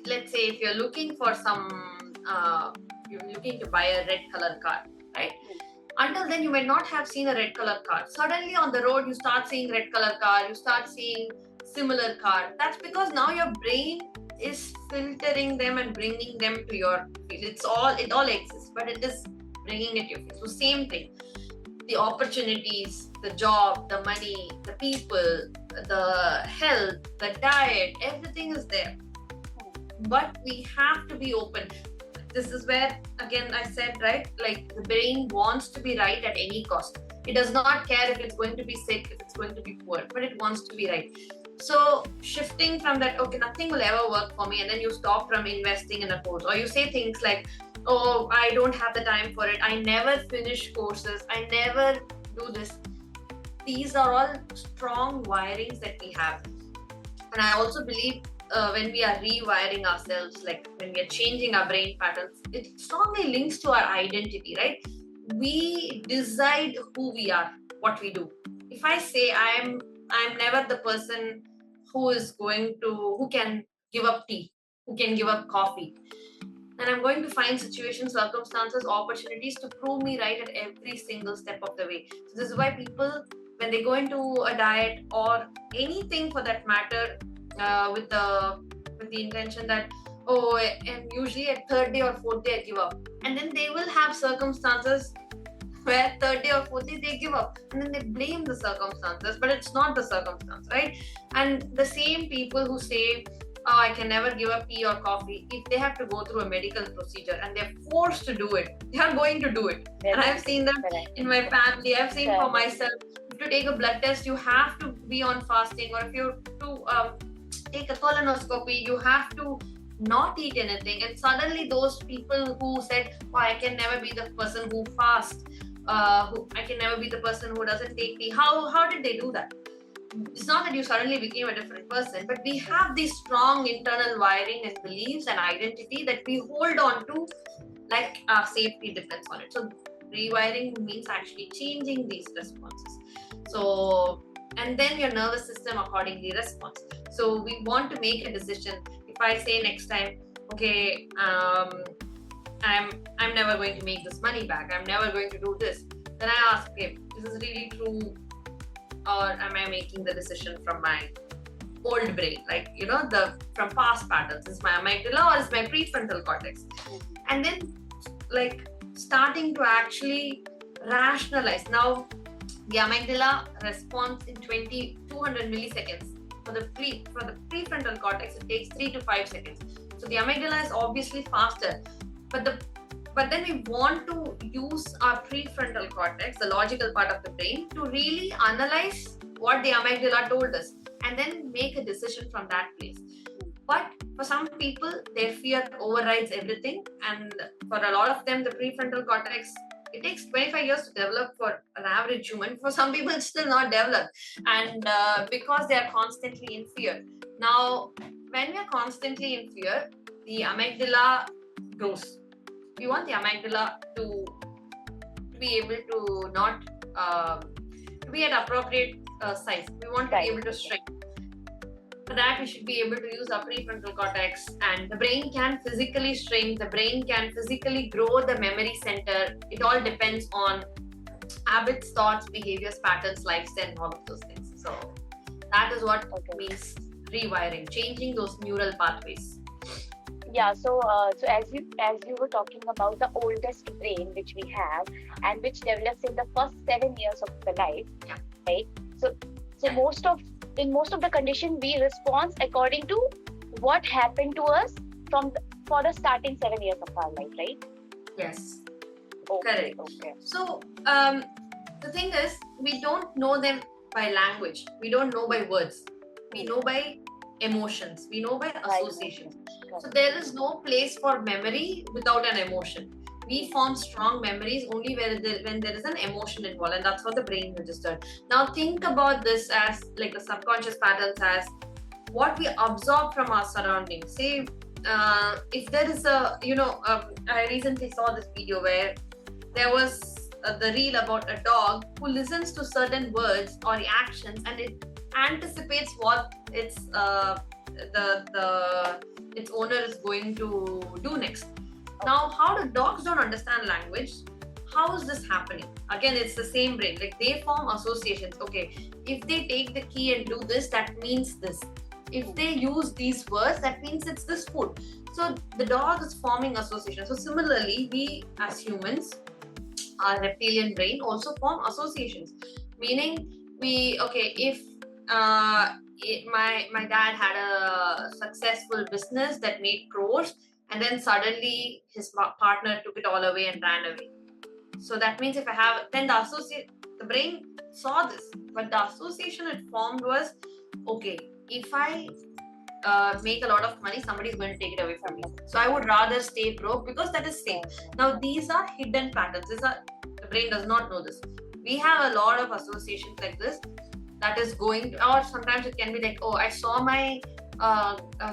let's say if you're looking for you're looking to buy a red color car, right? Until then you may not have seen a red color car. Suddenly on the road you start seeing red color car, you start seeing similar car. That's because now your brain is filtering them and bringing them to your field. It all exists, but it is bringing it to your field. So same thing, the opportunities, the job, the money, the people, the health, the diet, everything is there. But we have to be open. This is where, again, I said, right, like the brain wants to be right at any cost. It does not care if it's going to be sick, if it's going to be poor, but it wants to be right. So shifting from that, okay, nothing will ever work for me, and then you stop from investing in a course, or you say things like, oh, I don't have the time for it, I never finish courses, I never do this. These are all strong wirings that we have. And I also believe when we are rewiring ourselves, like when we are changing our brain patterns, it strongly links to our identity, right? We decide who we are, what we do. If I say I'm never the person who can give up tea, who can give up coffee, then I'm going to find situations, circumstances, opportunities to prove me right at every single step of the way. So this is why people, when they go into a diet or anything for that matter, with the intention that, oh, and usually at third day or fourth day I give up, and then they will have circumstances where third day or fourth day they give up, and then they blame the circumstances, but it's not the circumstance, right? And the same people who say, oh, I can never give up tea or coffee, if they have to go through a medical procedure and they're forced to do it, they are going to do it. And I've seen them in my family, I've seen for myself. If you take a blood test, you have to be on fasting, or if you to take a colonoscopy, you have to not eat anything. And suddenly those people who said, oh, I can never be the person who fasts, I can never be the person who doesn't take tea, how did they do that? it's not that you suddenly became a different person, but we have this strong internal wiring and beliefs and identity that we hold on to, like our safety depends on it. So rewiring means actually changing these responses. So, and then your nervous system accordingly responds. So we want to make a decision. If I say next time, okay, I'm never going to make this money back, I'm never going to do this, then I ask, okay, this is really true, or am I making the decision from my old brain, like the from past patterns? Is my amygdala or is my prefrontal cortex? And then like starting to actually rationalize. Now the amygdala responds in 200 milliseconds. For the prefrontal cortex, it takes 3 to 5 seconds. So the amygdala is obviously faster, but then we want to use our prefrontal cortex, the logical part of the brain, to really analyze what the amygdala told us and then make a decision from that place. But for some people, their fear overrides everything, and for a lot of them, the prefrontal cortex, it takes 25 years to develop for an average human. For some people, it's still not developed, and because they are constantly in fear. Now, when we are constantly in fear, the amygdala grows. We want the amygdala to be able to not to be at appropriate size. We want to be able to shrink. For that, we should be able to use our prefrontal cortex, and the brain can physically shrink, the brain can physically grow the memory center. It all depends on habits, thoughts, behaviors, patterns, lifestyle, and all of those things. So that is what means rewiring, changing those neural pathways. Yeah, so as you were talking about the oldest brain which we have and which develops in the first 7 years of the life, right? So in most of the condition we respond according to what happened to us for the starting 7 years of our life, right? Yes. Okay, Correct. okay. So the thing is, we don't know them by language. We don't know by words. We know by emotions. We know by associations. So there is no place for memory without an emotion. We form strong memories only when there is an emotion involved, and that's how the brain registered. Now think about this as like the subconscious patterns as what we absorb from our surroundings. Say, if there is I recently saw this video where there was the reel about a dog who listens to certain words or actions, and it anticipates what its its owner is going to do next. Now, how do dogs don't understand language? How is this happening? Again, it's the same brain. Like they form associations. Okay, if they take the key and do this, that means this. If they use these words, that means it's this food. So the dog is forming associations. So similarly, we as humans, our reptilian brain also form associations. Meaning, if my dad had a successful business that made crores, and then suddenly his partner took it all away and ran away. So that means if I have, then the brain saw this, but the association it formed was, okay, if I make a lot of money, somebody is going to take it away from me. So I would rather stay broke because that is safe. Now these are hidden patterns. The brain does not know this. We have a lot of associations like this that is going to, or sometimes it can be like, oh, I saw my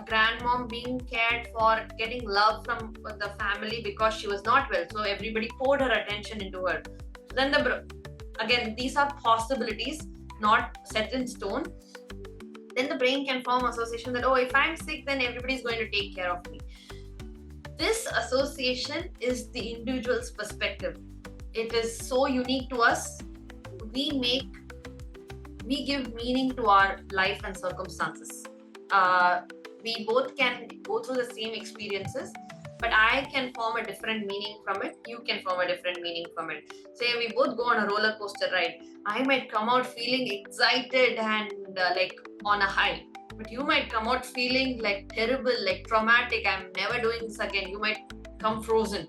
grandmom being cared for, getting love from the family because she was not well, so everybody poured her attention into her. So then again, these are possibilities, not set in stone. Then the brain can form association that, oh, if I'm sick, then everybody's going to take care of me. This association is the individual's perspective. It is so unique to us. We give meaning to our life and circumstances. We both can go through the same experiences, but I can form a different meaning from it. You can form a different meaning from it. Say we both go on a roller coaster ride. I might come out feeling excited and like on a high, but you might come out feeling like terrible, like traumatic. I'm never doing this again. You might come frozen.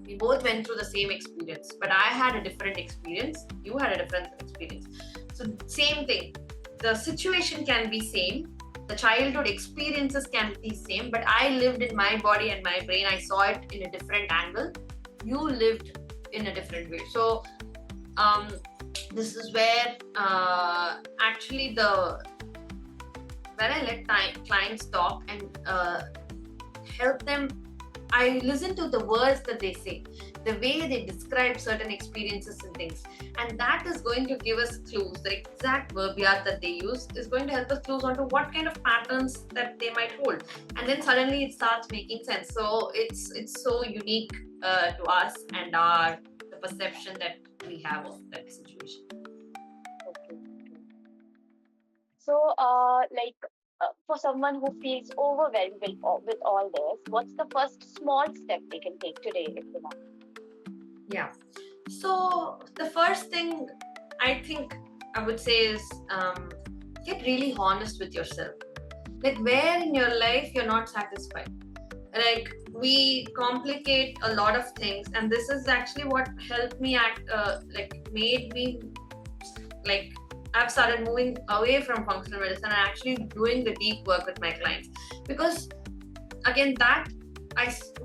We both went through the same experience, but I had a different experience. You had a different experience. So same thing. The situation can be same. The childhood experiences can be same, but I lived in my body and my brain. I saw it in a different angle. You lived in a different way. So This is where actually when I let clients talk and help them, I listen to the words that they say, the way they describe certain experiences and things. And that is going to give us clues. The exact verbiage that they use is going to help us clues onto what kind of patterns that they might hold. And then suddenly it starts making sense. So it's so unique to us and the perception that we have of that situation. Okay. So, for someone who feels overwhelmed with all this, what's the first small step they can take today, if you know? Yeah. So the first thing I think I would say is get really honest with yourself. Like where in your life you're not satisfied. Like we complicate a lot of things, and this is actually what helped me made me like I've started moving away from functional medicine and actually doing the deep work with my clients, because again that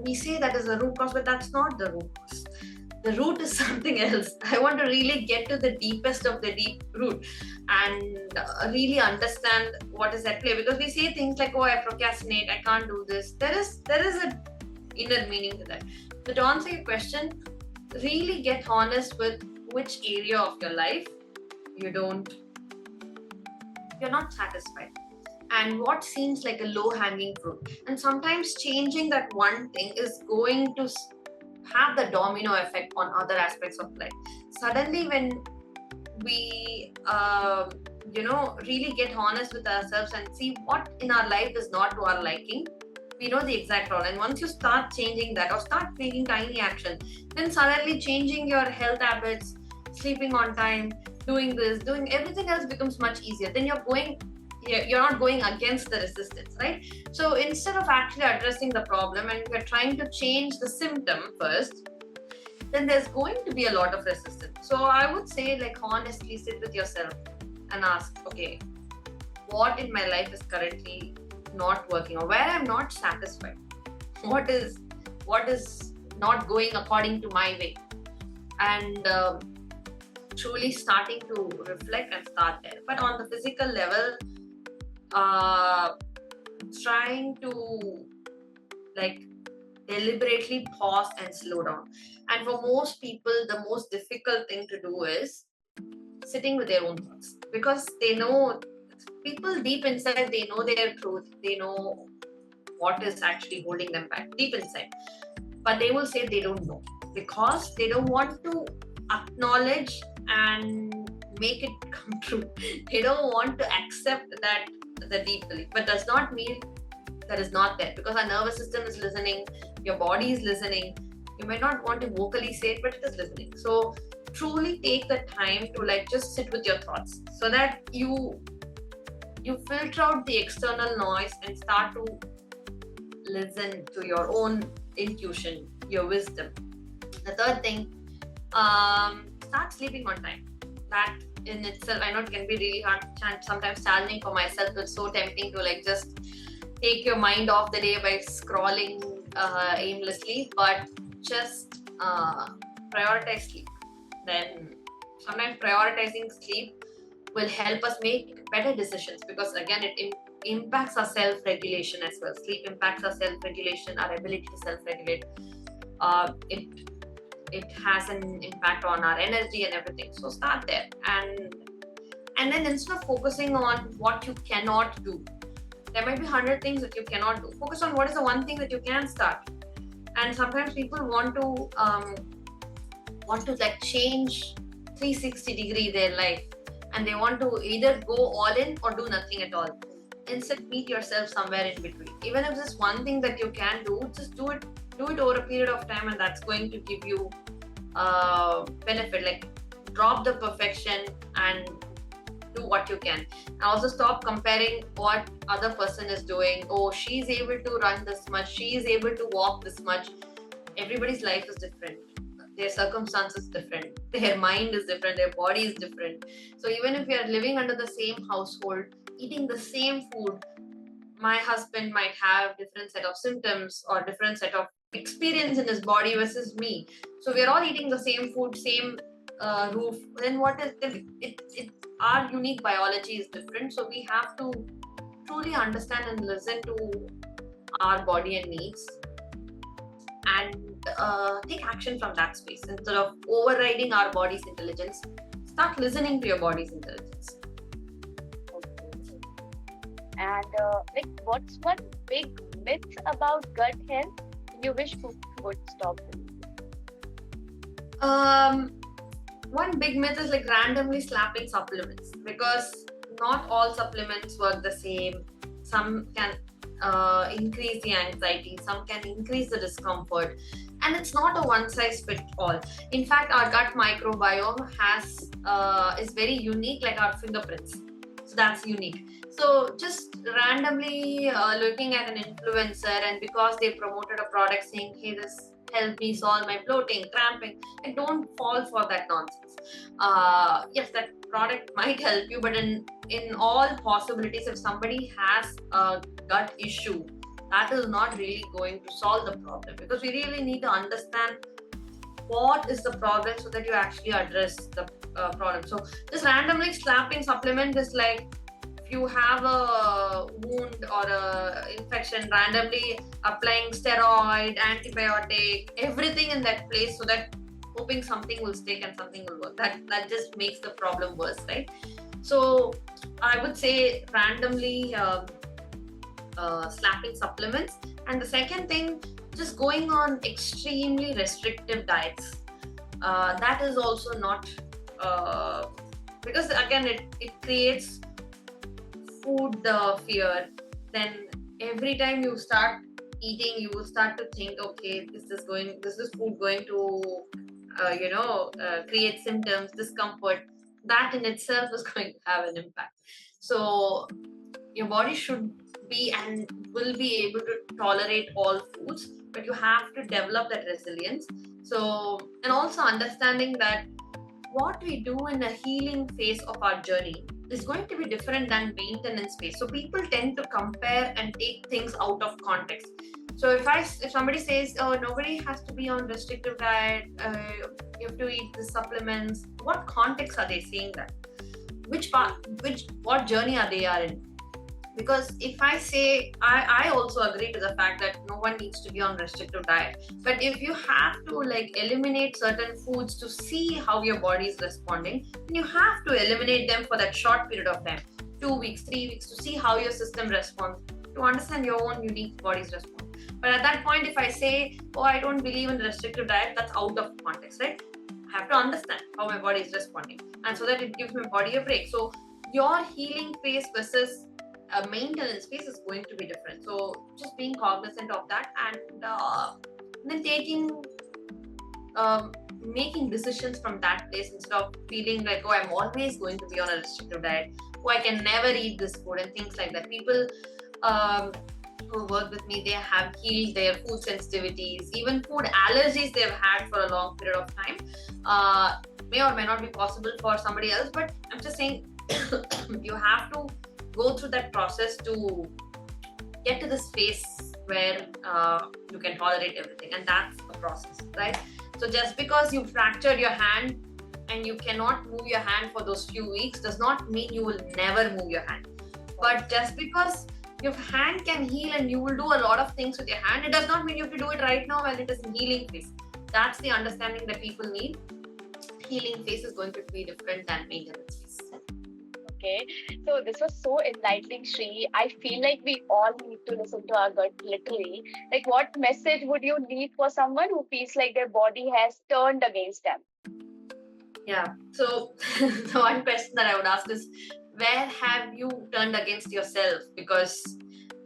we say that is the root cause, but that's not the root cause. The root is something else. I want to really get to the deepest of the deep root and really understand what is at play, because we say things like, oh, I procrastinate, I can't do this. There is a inner meaning to that. But to answer your question, really get honest with which area of your life you're not satisfied, and what seems like a low hanging fruit. And sometimes changing that one thing is going to have the domino effect on other aspects of life. Suddenly when we really get honest with ourselves and see what in our life is not to our liking, we know the exact role. And once you start changing that or start taking tiny action, then suddenly changing your health habits, sleeping on time, doing everything else becomes much easier. Then you're not going against the resistance, right? So instead of actually addressing the problem and we're trying to change the symptom first, then there's going to be a lot of resistance. So I would say, like, honestly sit with yourself and ask, okay, what in my life is currently not working, or where I'm not satisfied? What is not going according to my way? And truly starting to reflect and start there. But on the physical level, trying to like deliberately pause and slow down. And for most people, the most difficult thing to do is sitting with their own thoughts, because they know, people deep inside, they know their truth, they know what is actually holding them back deep inside, but they will say they don't know because they don't want to acknowledge and make it come true. They don't want to accept that the deep belief, but does not mean that is not there, because our nervous system is listening, your body is listening. You might not want to vocally say it, but it is listening. So truly take the time to like just sit with your thoughts, so that you filter out the external noise and start to listen to your own intuition, your wisdom. The third thing, start sleeping on time. That in itself, I know it can be really hard, sometimes challenging for myself. It's so tempting to like just take your mind off the day by scrolling aimlessly, but just prioritize sleep. Then sometimes prioritizing sleep will help us make better decisions, because again it impacts our self-regulation as well. Sleep impacts our self-regulation, our ability to self-regulate. It has an impact on our energy and everything. So start there, and then instead of focusing on what you cannot do, there might be 100 things that you cannot do. Focus on what is the one thing that you can start. And sometimes people want to like change 360-degree their life, and they want to either go all in or do nothing at all. Instead, meet yourself somewhere in between. Even if there's one thing that you can do, just do it over a period of time, and that's going to give you benefit. Like, drop the perfection and do what you can. And also stop comparing what other person is doing. Oh, she's able to run this much, she is able to walk this much. Everybody's life is different, their circumstances different, their mind is different, their body is different. So even if we are living under the same household, eating the same food, my husband might have different set of symptoms or different set of experience in his body versus me. So we're all eating the same food, same roof, then what is it? Our unique biology is different, so we have to truly understand and listen to our body and needs, and take action from that space instead of overriding our body's intelligence. Start listening to your body's intelligence. Okay. And like, what's one big myth about gut health you wish people would stop believing? Um, One big myth is like randomly slapping supplements, because not all supplements work the same. Some can increase the anxiety, some can increase the discomfort, and it's not a one size fit all. In fact, our gut microbiome has is very unique, like our fingerprints. So that's unique. So just randomly looking at an influencer, and because they promoted a product saying, "Hey, this help me solve my bloating, cramping," and don't fall for that nonsense. Yes, that product might help you, but in all possibilities, if somebody has a gut issue, that is not really going to solve the problem, because we really need to understand what is the problem so that you actually address the problem. So just randomly slapping supplement is like, if you have a wound or a infection, randomly applying steroid, antibiotic, everything in that place, so that hoping something will stick and something will work. That just makes the problem worse, right? So I would say randomly slapping supplements. And the second thing, just going on extremely restrictive diets. That is also not, because again, it creates food fear. Then every time you start eating, you will start to think, okay, this is food going to create symptoms, discomfort. That in itself is going to have an impact. So your body should be and will be able to tolerate all foods, but you have to develop that resilience. So, and also understanding that what we do in a healing phase of our journey is going to be different than maintenance phase. So people tend to compare and take things out of context. So if somebody says, "Oh, nobody has to be on restrictive diet, you have to eat the supplements," what context are they saying that? What journey are they in? Because if I say, I also agree to the fact that no one needs to be on restrictive diet, but if you have to like eliminate certain foods to see how your body is responding, then you have to eliminate them for that short period of time, 2 weeks, 3 weeks, to see how your system responds, to understand your own unique body's response. But at that point, if I say, "Oh, I don't believe in restrictive diet," that's out of context, right? I have to understand how my body is responding, and so that it gives my body a break. So your healing phase versus a maintenance phase is going to be different. So just being cognizant of that, and then making decisions from that place, instead of feeling like, "Oh, I'm always going to be on a restrictive diet. Oh, I can never eat this food," and things like that. People who work with me, they have healed their food sensitivities, even food allergies they've had for a long period of time. May or may not be possible for somebody else, but I'm just saying you have to go through that process to get to the space where you can tolerate everything, and that's a process, right? So just because you fractured your hand and you cannot move your hand for those few weeks does not mean you will never move your hand. But just because your hand can heal and you will do a lot of things with your hand, it does not mean you have to do it right now while it is in healing phase. That's the understanding that people need. Healing phase is going to be different than maintenance phase. Okay, so this was so enlightening, Shri. I feel like we all need to listen to our gut literally. Like, what message would you leave for someone who feels like their body has turned against them? Yeah. So the one question that I would ask is, where have you turned against yourself? Because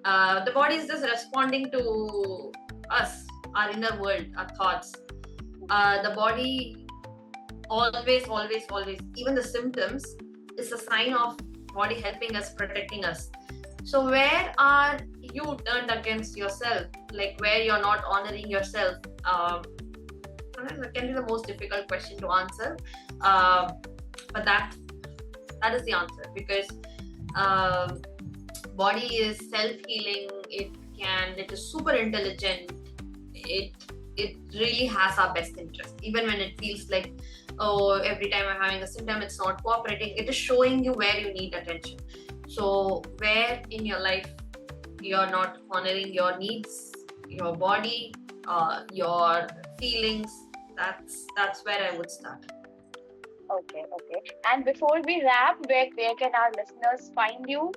the body is just responding to us, our inner world, our thoughts. The body always, even the symptoms is a sign of body helping us, protecting us. So where are you turned against yourself? Like where you're not honoring yourself? That can be the most difficult question to answer, but that is the answer, because body is self-healing. It is super intelligent. It it really has our best interest. Even when it feels like, oh, every time I'm having a symptom, it's not cooperating, it is showing you where you need attention. So where in your life you're not honoring your needs, your body, your feelings, that's where I would start. Okay. And before we wrap, where can our listeners find you,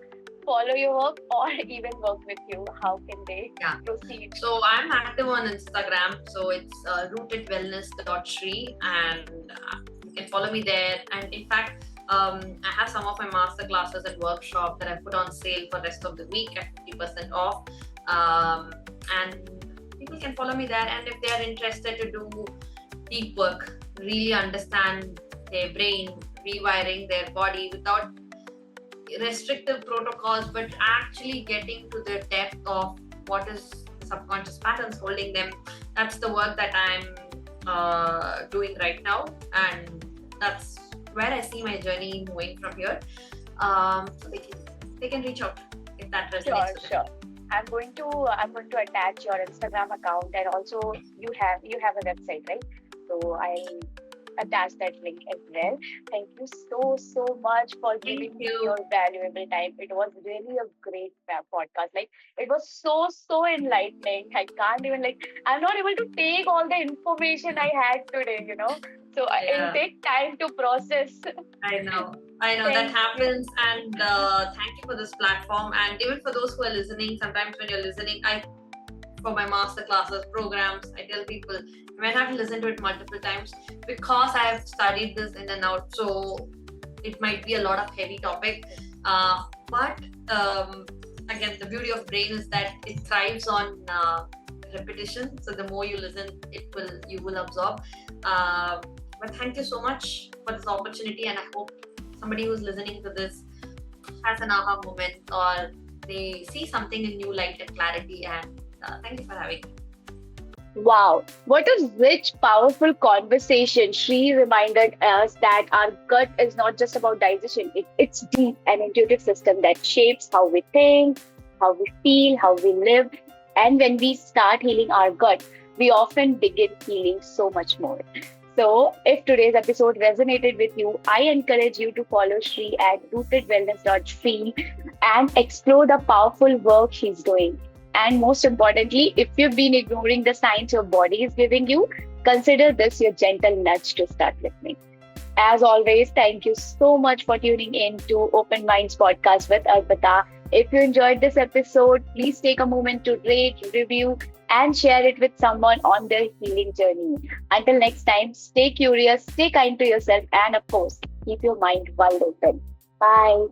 follow your work, or even work with you? How can they proceed? So I'm active on Instagram. So it's rootedwellness.shri, and you can follow me there. And in fact, I have some of my master classes and workshops that I put on sale for rest of the week at 50% off. And people can follow me there. And if they are interested to do deep work, really understand their brain, rewiring their body without restrictive protocols, but actually getting to the depth of what is subconscious patterns holding them, that's the work that I'm doing right now, and that's where I see my journey moving from here. So they can reach out if that resonates with them. I'm going to attach your Instagram account, and also you have a website, right? So I'll attach that link as well. Thank you so much for giving me your valuable time. It was really a great podcast. Like, it was so enlightening. I can't even, I'm not able to take all the information I had today, So it'll take time to process. I know that happens, and thank you for this platform. And even for those who are listening, sometimes when you're listening, for my master classes, programs, I tell people you might have to listen to it multiple times, because I have studied this in and out. So it might be a lot of heavy topic, but again, the beauty of brain is that it thrives on repetition. So the more you listen, you will absorb. But thank you so much for this opportunity, and I hope somebody who's listening to this has an aha moment, or they see something in new light and clarity. And thank you for having me. Wow, what a rich, powerful conversation. She reminded us that our gut is not just about digestion. It's deep and intuitive system that shapes how we think, how we feel, how we live. And when we start healing our gut, we often begin healing so much more. So if today's episode resonated with you, I encourage you to follow Shri at rootedwellness.shri and explore the powerful work she's doing. And most importantly, if you've been ignoring the signs your body is giving you, consider this your gentle nudge to start listening. As always, thank you so much for tuning in to Open Minds Podcast with Arpita. If you enjoyed this episode, please take a moment to rate, review, and share it with someone on their healing journey. Until next time, stay curious, stay kind to yourself, and of course, keep your mind wide open. Bye.